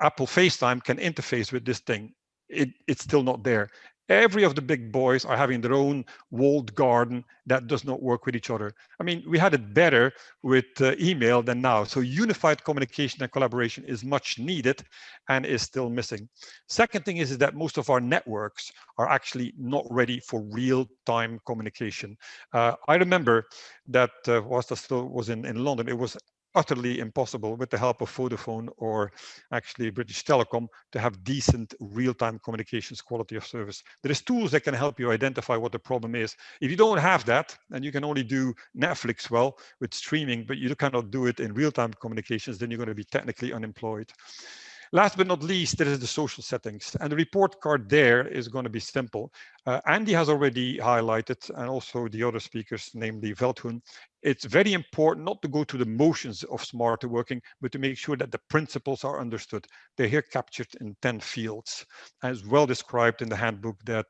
Apple FaceTime can interface with this thing. It's still not there. Every of the big boys are having their own walled garden that does not work with each other. I mean, we had it better with email than now. So unified communication and collaboration is much needed and is still missing. Second thing is that most of our networks are actually not ready for real-time communication. I remember that whilst I still was in London, it was utterly impossible with the help of Vodafone or actually British Telecom to have decent real-time communications quality of service. There is tools that can help you identify what the problem is. If you don't have that, and you can only do Netflix well with streaming, but you cannot do it in real-time communications, then you're going to be technically unemployed. Last but not least, there is the social settings, and the report card there is going to be simple. Andy has already highlighted, and also the other speakers, namely Veldhoen, it's very important not to go through the motions of smarter working, but to make sure that the principles are understood. They're here captured in 10 fields, as well described in the handbook that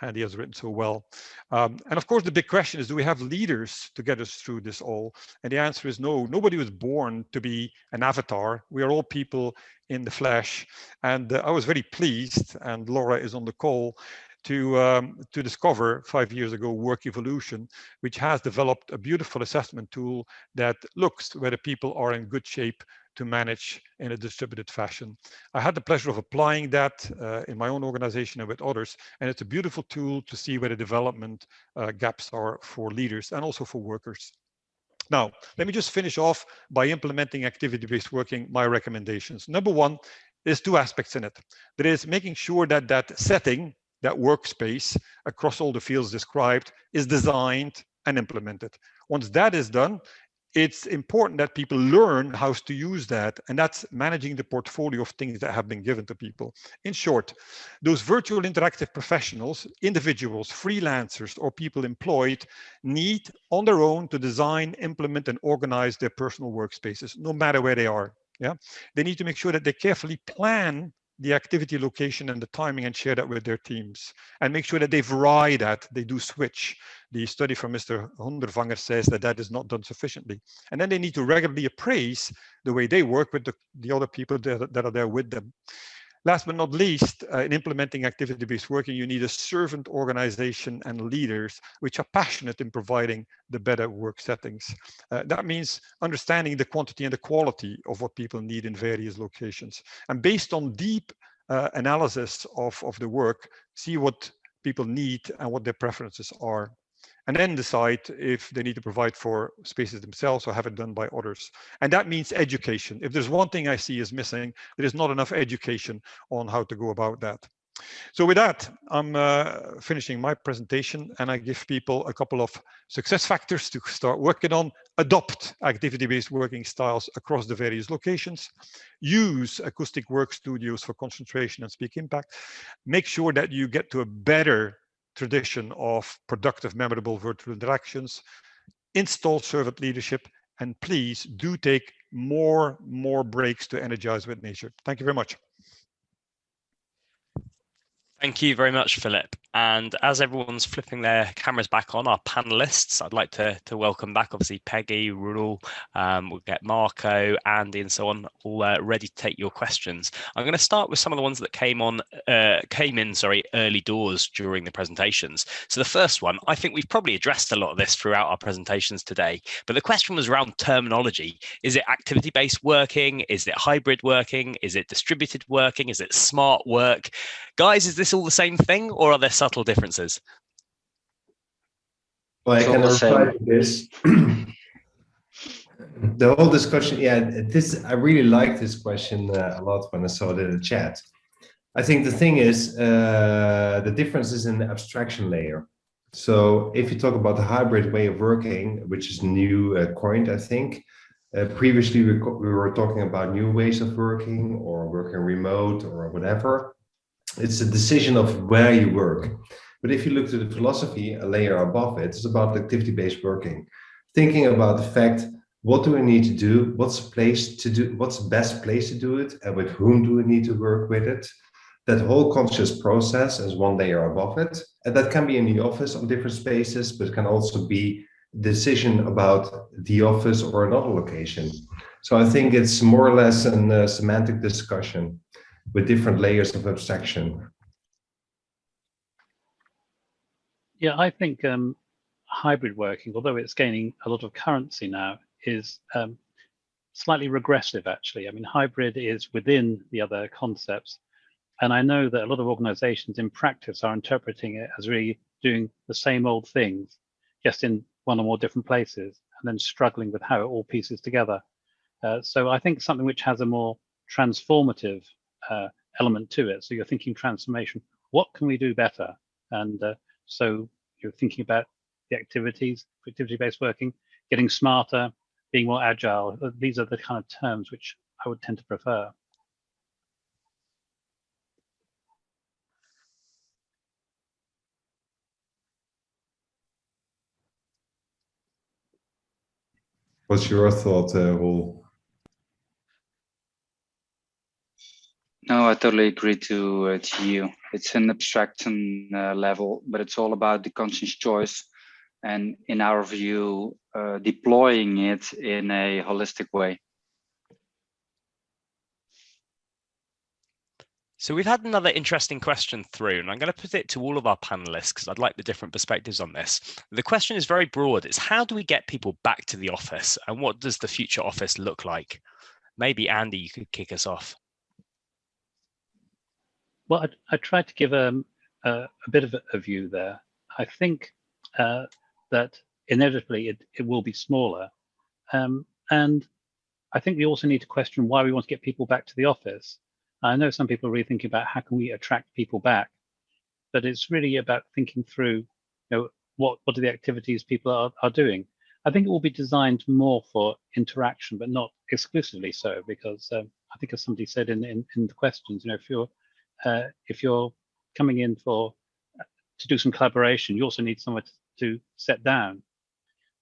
Andy has written so well. And of course, the big question is, do we have leaders to get us through this all? And the answer is no. Nobody was born to be an avatar. We are all people in the flesh. And I was very pleased, and Laura is on the call, to discover 5 years ago Work Evolution, which has developed a beautiful assessment tool that looks whether people are in good shape to manage in a distributed fashion. I had the pleasure of applying that in my own organization and with others, and it's a beautiful tool to see where the development gaps are for leaders and also for workers. Now, let me just finish off by implementing activity-based working, my recommendations. Number one, there's 2 aspects in it. There is making sure that that setting, that workspace across all the fields described, is designed and implemented. Once that is done, it's important that people learn how to use that, and that's managing the portfolio of things that have been given to people. In short, those virtual interactive professionals, individuals, freelancers, or people employed need on their own to design, implement, and organize their personal workspaces, no matter where they are. Yeah, they need to make sure that they carefully plan the activity location and the timing and share that with their teams, and make sure that they vary that, they do switch. The study from Mr. Hondervanger says that that is not done sufficiently. And then they need to regularly appraise the way they work with the other people that are there with them. Last but not least, in implementing activity-based working, you need a servant organization and leaders which are passionate in providing the better work settings. That means understanding the quantity and the quality of what people need in various locations. And based on deep analysis of the work, see what people need and what their preferences are. And then decide if they need to provide for spaces themselves or have it done by others. And that means education. If there's one thing I see is missing, there is not enough education on how to go about that. So with that, I'm finishing my presentation, and I give people a couple of success factors to start working on. Adopt activity-based working styles across the various locations. Use acoustic work studios for concentration and speak impact. Make sure that you get to a better tradition of productive, memorable virtual interactions. Install servant leadership, and please do take more breaks to energize with nature. Thank you very much. Thank you very much, Philip. And as everyone's flipping their cameras back on, our panelists, I'd like to welcome back, obviously, Peggie, Roel, we'll get Marco, Andy, and so on, all ready to take your questions. I'm going to start with some of the ones that came in early doors during the presentations. So the first one, I think we've probably addressed a lot of this throughout our presentations today, but the question was around terminology. Is it activity-based working? Is it hybrid working? Is it distributed working? Is it smart work? Guys, is this all the same thing, or are there subtle differences? Well, I can reply to this. The whole discussion, I really like this question a lot when I saw it in the chat. I think the thing is, the difference is in the abstraction layer. So if you talk about the hybrid way of working, which is new coined, I think, previously we were talking about new ways of working or working remote or whatever. It's a decision of where you work. But if you look to the philosophy, a layer above it, it's about activity-based working. Thinking about the fact, what do we need to do? What's the best place to do it? And with whom do we need to work with it? That whole conscious process is one layer above it. And that can be in the office on different spaces, but it can also be decision about the office or another location. So I think it's more or less a semantic discussion with different layers of abstraction. Yeah, I think hybrid working, although it's gaining a lot of currency now, is slightly regressive, actually. I mean, hybrid is within the other concepts. And I know that a lot of organizations in practice are interpreting it as really doing the same old things, just in one or more different places, and then struggling with how it all pieces together. So I think something which has a more transformative element to it. So you're thinking transformation. What can we do better? And so you're thinking about the activities, activity-based working, getting smarter, being more agile. These are the kind of terms which I would tend to prefer. What's your thought, Roel? No, I totally agree to you. It's an abstraction level, but it's all about the conscious choice, and in our view, deploying it in a holistic way. So we've had another interesting question through, and I'm going to put it to all of our panelists because I'd like the different perspectives on this. The question is very broad. It's how do we get people back to the office, and what does the future office look like? Maybe Andy, you could kick us off. Well, I tried to give a bit of a view there. I think that inevitably it will be smaller. And I think we also need to question why we want to get people back to the office. I know some people are really thinking about how can we attract people back, but it's really about thinking through, what are the activities people are doing. I think it will be designed more for interaction, but not exclusively so, because I think as somebody said in the questions, if you're coming in to do some collaboration, you also need somewhere to sit down.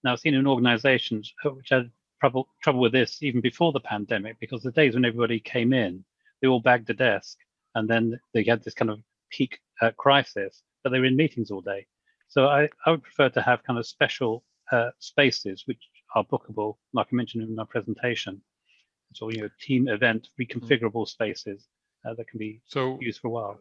Now, I've seen in organizations which had trouble with this even before the pandemic, because the days when everybody came in, they all bagged a desk, and then they had this kind of peak crisis, but they were in meetings all day. So I would prefer to have kind of special spaces which are bookable, like I mentioned in our presentation. So, team event, reconfigurable spaces that can be used for a while.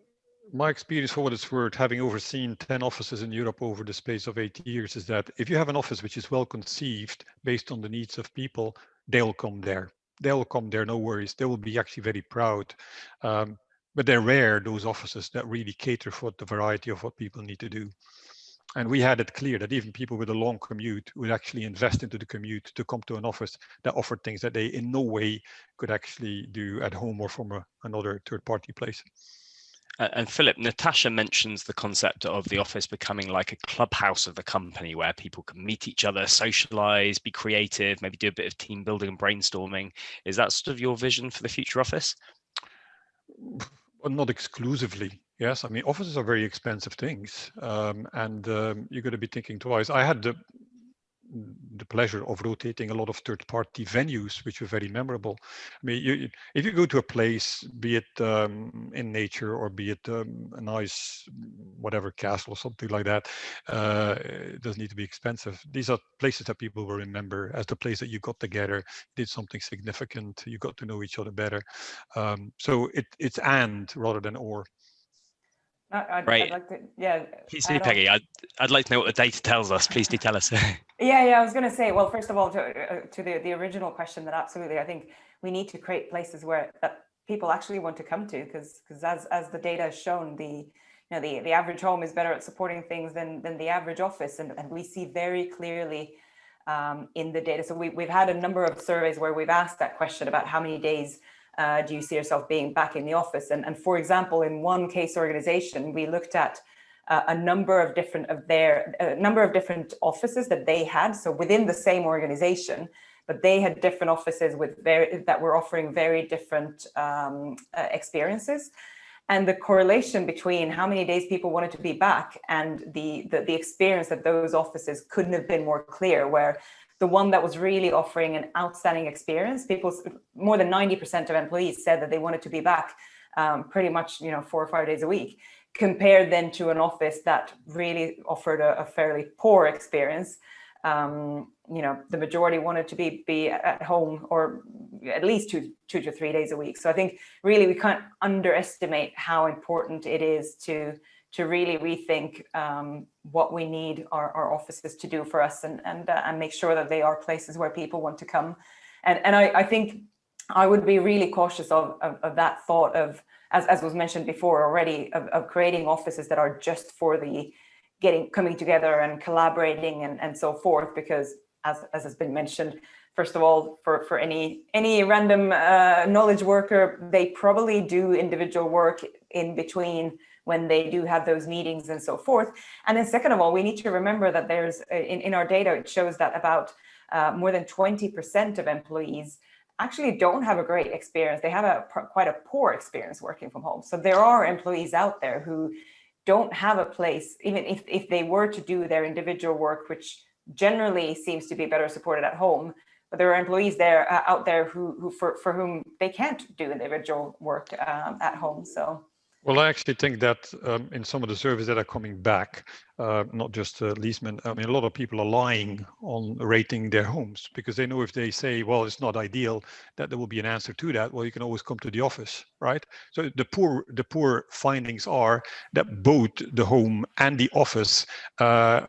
My experience, for what it's worth, having overseen 10 offices in Europe over the space of 8 years, is that if you have an office which is well conceived based on the needs of people, they'll come there. They'll come there, no worries. They will be actually very proud. But they're rare, those offices that really cater for the variety of what people need to do. And we had it clear that even people with a long commute would actually invest into the commute to come to an office that offered things that they in no way could actually do at home or from another third-party place. And Philip, Natasha mentions the concept of the office becoming like a clubhouse of the company where people can meet each other, socialize, be creative, maybe do a bit of team building and brainstorming. Is that sort of your vision for the future office? Well, not exclusively. Yes, I mean, offices are very expensive things, and you're going to be thinking twice. I had the pleasure of rotating a lot of third-party venues, which were very memorable. I mean, if you go to a place, be it in nature or be it a nice whatever castle or something like that, it doesn't need to be expensive. These are places that people will remember as the place that you got together, did something significant, you got to know each other better. So it's and rather than or. I'd like to, yeah. Please do, Peggy. I'd like to know what the data tells us. Please do tell us. Yeah, I was going to say, well, first of all, to the original question, that absolutely, I think we need to create places where that people actually want to come to, because as the data has shown, the average home is better at supporting things than the average office, and we see very clearly in the data. So we've had a number of surveys where we've asked that question about how many days do you see yourself being back in the office? And for example, in one case organization, we looked at a number of different offices that they had. So within the same organization, but they had different offices that were offering very different experiences. And the correlation between how many days people wanted to be back and the experience at those offices couldn't have been more clear, where the one that was really offering an outstanding experience, more than 90% of employees said that they wanted to be back pretty much 4 or 5 days a week, compared then to an office that really offered a fairly poor experience. The majority wanted to be at home, or at least two to 3 days a week. So I think really we can't underestimate how important it is to really rethink what we need our offices to do for us, and make sure that they are places where people want to come. And I think I would be really cautious of that thought of, as was mentioned before already, of creating offices that are just for the coming together and collaborating and so forth, because as has been mentioned, first of all, for any random knowledge worker, they probably do individual work in between when they do have those meetings and so forth. And then second of all, we need to remember that there's, in our data, it shows that about more than 20% of employees actually don't have a great experience. They have quite a poor experience working from home. So there are employees out there who don't have a place, even if they were to do their individual work, which generally seems to be better supported at home. But there are employees out there who for whom they can't do individual work at home. So. Well, I actually think that in some of the surveys that are coming back, not just Leesman, I mean, a lot of people are lying on rating their homes, because they know if they say, well, it's not ideal, that there will be an answer to that. Well, you can always come to the office, right? So the poor findings are that both the home and the office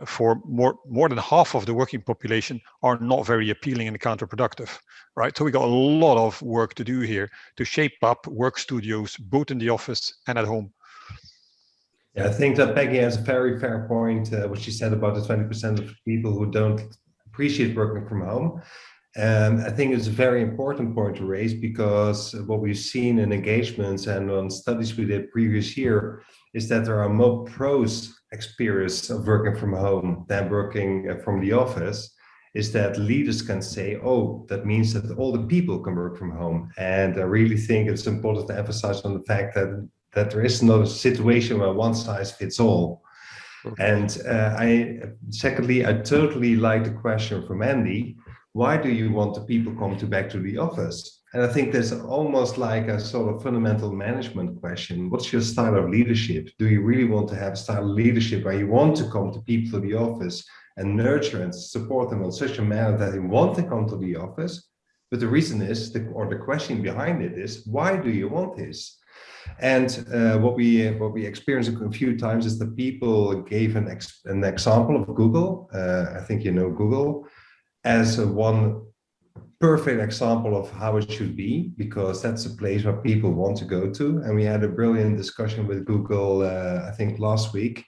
for more than half of the working population are not very appealing and counterproductive, right? So we got a lot of work to do here to shape up work studios, both in the office and at home. Yeah, I think that Peggy has a very fair point, what she said about the 20% of people who don't appreciate working from home. I think it's a very important point to raise, because what we've seen in engagements and on studies we did previous year is that there are more pros experience of working from home than working from the office. Is that leaders can say, oh, that means that all the people can work from home. And I really think it's important to emphasize on the fact that there is no situation where one size fits all. Okay. And secondly, I totally like the question from Andy. Why do you want the people back to the office? And I think there's almost like a sort of fundamental management question. What's your style of leadership? Do you really want to have a style of leadership where you want to come to people to the office and nurture and support them in such a manner that they want to come to the office? But the reason is, the question behind it is, why do you want this? And what we experienced a few times is that people gave an example of Google. I think you know Google as one perfect example of how it should be, because that's a place where people want to go to. And we had a brilliant discussion with Google, I think last week,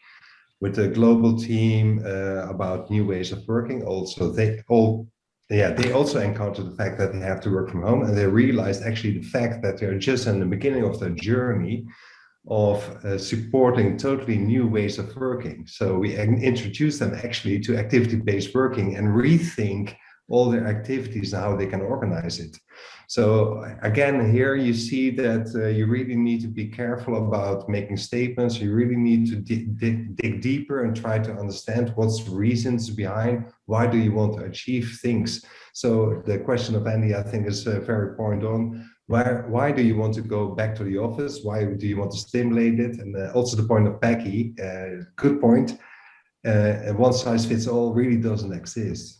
with the global team about new ways of working. Also, they also encountered the fact that they have to work from home, and they realized actually the fact that they're just in the beginning of their journey of supporting totally new ways of working. So we introduce them actually to activity-based working and rethink all their activities and how they can organize it. So again, here you see that you really need to be careful about making statements. You really need to dig deeper and try to understand what's reasons behind, why do you want to achieve things. So the question of Andy, I think, is very point on. Why do you want to go back to the office? Why do you want to stimulate it? And also the point of Peggie, good point. One size fits all really doesn't exist.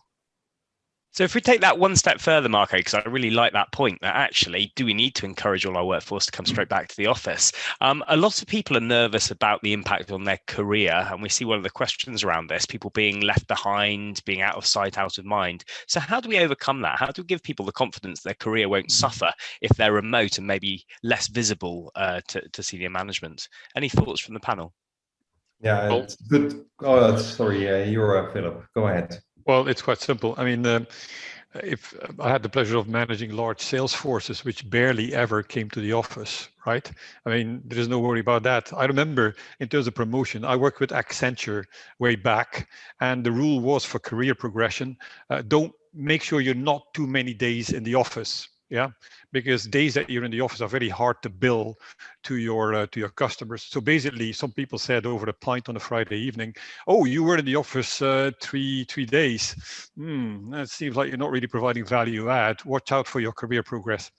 So if we take that one step further, Marco, because I really like that point, that actually, do we need to encourage all our workforce to come straight back to the office? A lot of people are nervous about the impact on their career. And we see one of the questions around this, people being left behind, being out of sight, out of mind. So how do we overcome that? How do we give people the confidence their career won't suffer if they're remote and maybe less visible to senior management? Any thoughts from the panel? Yeah, it's good. Oh, sorry, you're Philip. Go ahead. Well, it's quite simple. I mean, if I had the pleasure of managing large sales forces, which barely ever came to the office, right? I mean, there is no worry about that. I remember in terms of promotion, I worked with Accenture way back, and the rule was for career progression, don't make sure you're not too many days in the office. Yeah, because days that you're in the office are very hard to bill to your customers. So basically, some people said over a pint on a Friday evening, "Oh, you were in the office three days. That seems like you're not really providing value add. Watch out for your career progress."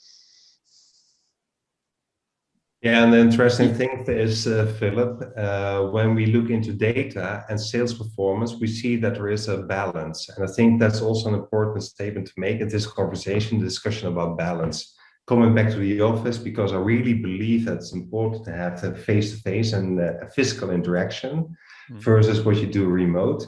Yeah, and the interesting thing is, Philip, when we look into data and sales performance, we see that there is a balance. And I think that's also an important statement to make in this conversation, discussion about balance. Coming back to the office, because I really believe that it's important to have a face-to-face and a physical interaction versus what you do remote.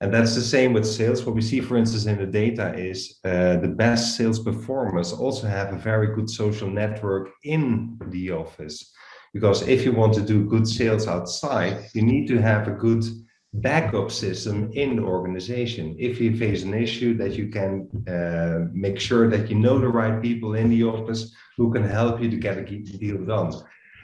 And that's the same with sales. What we see, for instance, in the data is the best sales performers also have a very good social network in the office. Because if you want to do good sales outside, you need to have a good backup system in the organization. If you face an issue, that you can make sure that you know the right people in the office who can help you to get a deal done.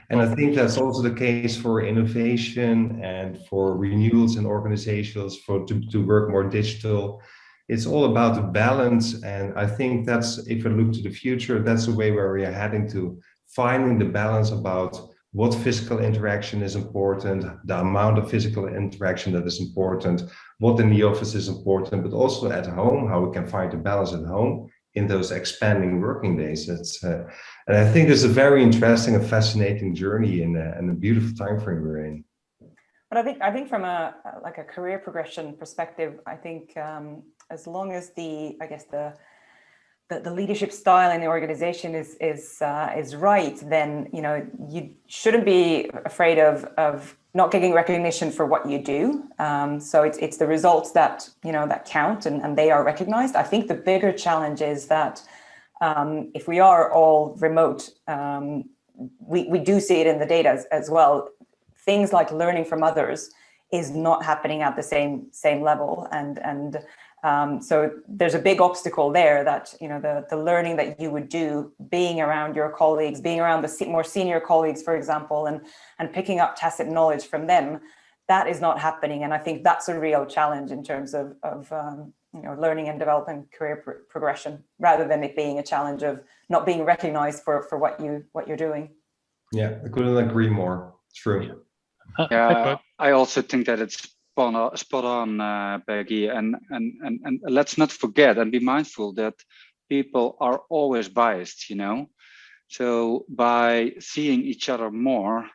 And I think that's also the case for innovation and for renewals in organizations to work more digital. It's all about the balance. And I think that's, if I look to the future, that's the way where we are heading to, finding the balance about what physical interaction is important, the amount of physical interaction that is important, what in the office is important, but also at home, how we can find the balance at home in those expanding working days. And I think it's a very interesting and fascinating journey and a beautiful time frame we're in. But I think from a career progression perspective, I think as long as the leadership style in the organization is right, then you shouldn't be afraid of not getting recognition for what you do. So it's the results that that count and they are recognized. I think the bigger challenge is that if we are all remote, we do see it in the data as well. Things like learning from others is not happening at the same level, and so there's a big obstacle there that the learning that you would do, being around your colleagues, being around the more senior colleagues, for example, and picking up tacit knowledge from them, that is not happening. And I think that's a real challenge in terms of learning and developing career progression, rather than it being a challenge of not being recognized for what you're doing. Yeah, I couldn't agree more. True. Yeah, I also think that it's spot on, Peggie, and let's not forget and be mindful that people are always biased, So by seeing each other more,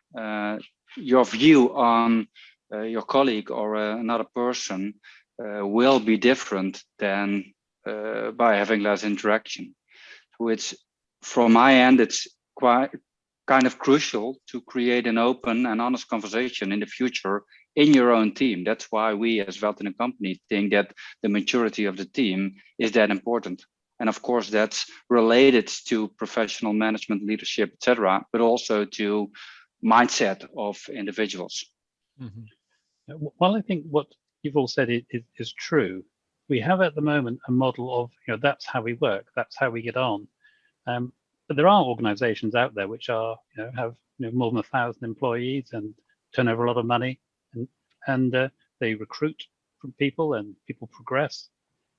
your view on your colleague or another person will be different than by having less interaction. So it's, from my end, it's quite kind of crucial to create an open and honest conversation in the future in your own team. That's why we as Veldhoen company think that the maturity of the team is that important. And of course, that's related to professional management, leadership, etc., but also to mindset of individuals. Mm-hmm. Well, I think what you've all said is true. We have at the moment a model of, that's how we work, that's how we get on. But there are organizations out there which are, have more than 1,000 employees and turn over a lot of money, and they recruit from people and people progress.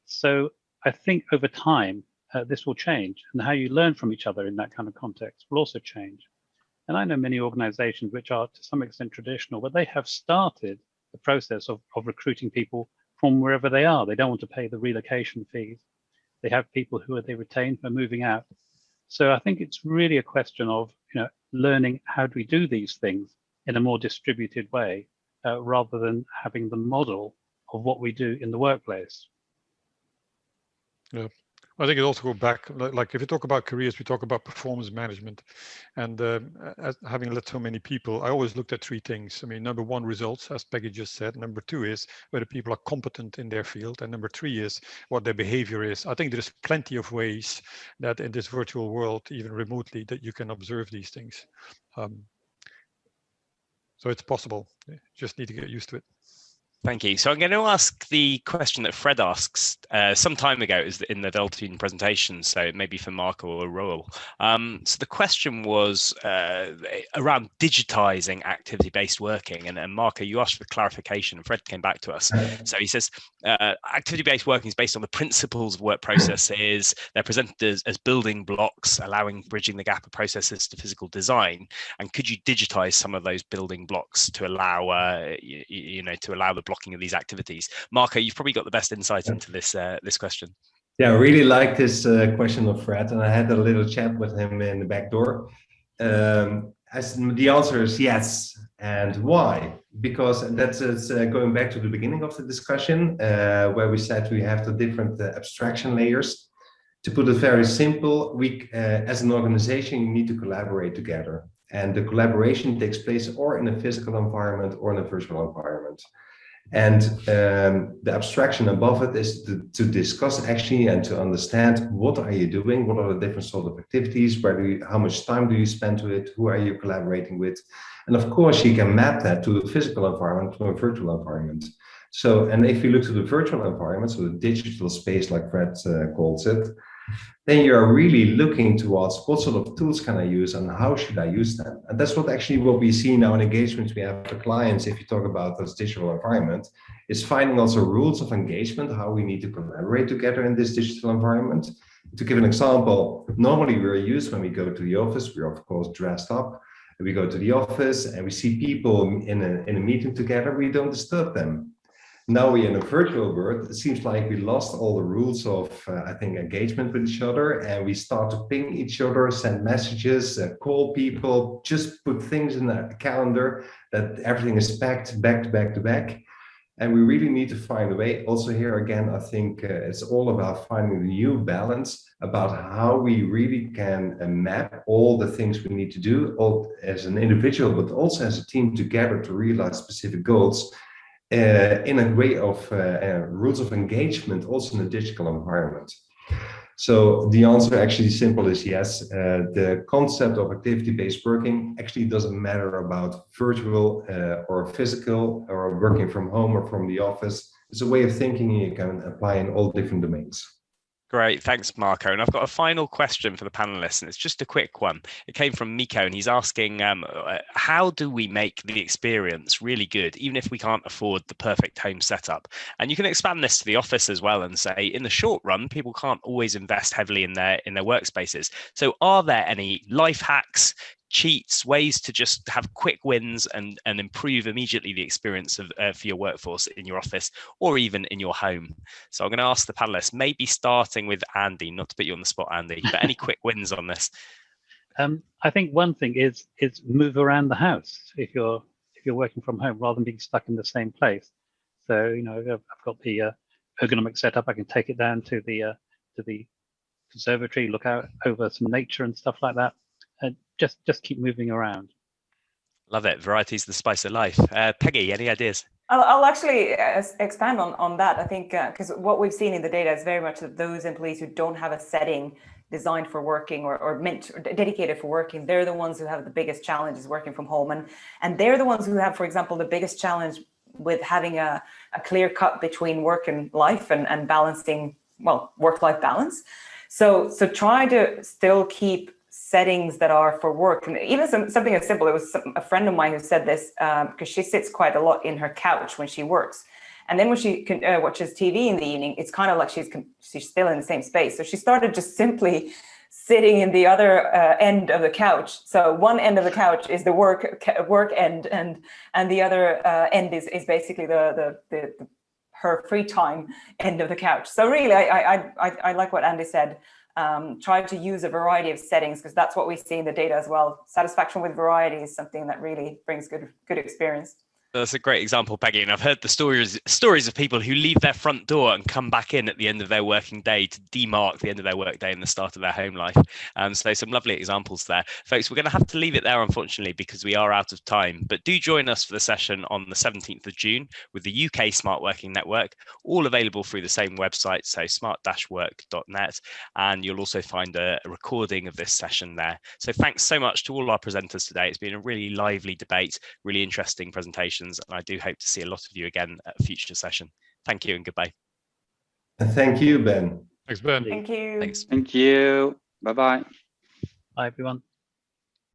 So I think over time this will change, and how you learn from each other in that kind of context will also change. And I know many organizations which are to some extent traditional, but they have started the process of recruiting people from wherever they are. They don't want to pay the relocation fees. They have people who they retain who are moving out. So I think it's really a question of learning how do we do these things in a more distributed way, rather than having the model of what we do in the workplace. Yeah, I think it also goes back, like if you talk about careers, we talk about performance management, and as having led so many people, I always looked at three things. I mean, number one, results, as Peggy just said. Number two is whether people are competent in their field, and number three is what their behavior is. I think there's plenty of ways that in this virtual world, even remotely, that you can observe these things. So it's possible. You just need to get used to it. Thank you. So I'm going to ask the question that Fred asks some time ago. It was in the Veldhoen presentation, so maybe for Marco or Roel. So the question was around digitizing activity-based working. And Marco, you asked for clarification, and Fred came back to us. So he says, activity-based working is based on the principles of work processes. They're presented as building blocks, allowing bridging the gap of processes to physical design. And could you digitize some of those building blocks to allow, to allow the blocking of these activities? Marco, you've probably got the best insight into this this question. Yeah, I really like this question of Fred, and I had a little chat with him in the back door. The answer is yes. And why? Because that's going back to the beginning of the discussion, where we said we have the different abstraction layers. To put it very simple, we as an organization, you need to collaborate together. And the collaboration takes place or in a physical environment or in a virtual environment. And the abstraction above it is to discuss actually and to understand what are you doing, what are the different sort of activities, how much time do you spend to it, who are you collaborating with, and of course you can map that to a physical environment, to a virtual environment. So, and if you look to the virtual environment, so the digital space like Fred calls it, then you're really looking towards what sort of tools can I use and how should I use them? And that's what we see now in engagements we have for clients. If you talk about this digital environment, is finding also rules of engagement, how we need to collaborate together in this digital environment. To give an example, normally we're used when we go to the office, we're of course dressed up, and we go to the office and we see people in a meeting together, we don't disturb them. Now we're in a virtual world, it seems like we lost all the rules of, I think, engagement with each other, and we start to ping each other, send messages, call people, just put things in the calendar that everything is packed back to back to back. And we really need to find a way. Also here again, I think it's all about finding a new balance about how we really can map all the things we need to do, all as an individual, but also as a team together to realize specific goals. In a way of rules of engagement, also in a digital environment. So the answer actually simple is yes. The concept of activity-based working actually doesn't matter about virtual or physical or working from home or from the office. It's a way of thinking you can apply in all different domains. Great, thanks, Marco. And I've got a final question for the panelists, and it's just a quick one. It came from Miko, and he's asking, how do we make the experience really good, even if we can't afford the perfect home setup? And you can expand this to the office as well and say, in the short run, people can't always invest heavily in their workspaces. So are there any life hacks, cheats, ways to just have quick wins and improve immediately the experience of for your workforce in your office or even in your home? So I'm going to ask the panelists, maybe starting with Andy, not to put you on the spot, Andy, but any quick wins on this? I think one thing is move around the house if you're working from home rather than being stuck in the same place. So I've got the ergonomic setup. I can take it down to the conservatory, look out over some nature and stuff like that. Just keep moving around. Love it. Variety is the spice of life. Peggy, any ideas? I'll actually expand on that. I think because what we've seen in the data is very much that those employees who don't have a setting designed for working or meant or dedicated for working, they're the ones who have the biggest challenges working from home. And they're the ones who have, for example, the biggest challenge with having a clear cut between work and life and balancing, well, work-life balance. So try to still keep settings that are for work. And even something as simple, it was a friend of mine who said this, because she sits quite a lot in her couch when she works. And then when she watches TV in the evening, it's kind of like she's still in the same space. So she started just simply sitting in the other end of the couch. So one end of the couch is the work end, and the other end is basically her free time end of the couch. So really, I like what Andy said. Try to use a variety of settings, because that's what we see in the data as well. Satisfaction with variety is something that really brings good experience. That's a great example, Peggie. And I've heard the stories of people who leave their front door and come back in at the end of their working day to demark the end of their work day and the start of their home life. So some lovely examples there. Folks, we're going to have to leave it there, unfortunately, because we are out of time. But do join us for the session on the 17th of June with the UK Smart Working Network, all available through the same website, so smart-work.net. And you'll also find a recording of this session there. So thanks so much to all our presenters today. It's been a really lively debate, really interesting presentation. And I do hope to see a lot of you again at a future session. Thank you and goodbye. And thank you, Ben. Thanks, Ben. Thank you. Thanks. Thank you. Bye-bye. Bye, everyone.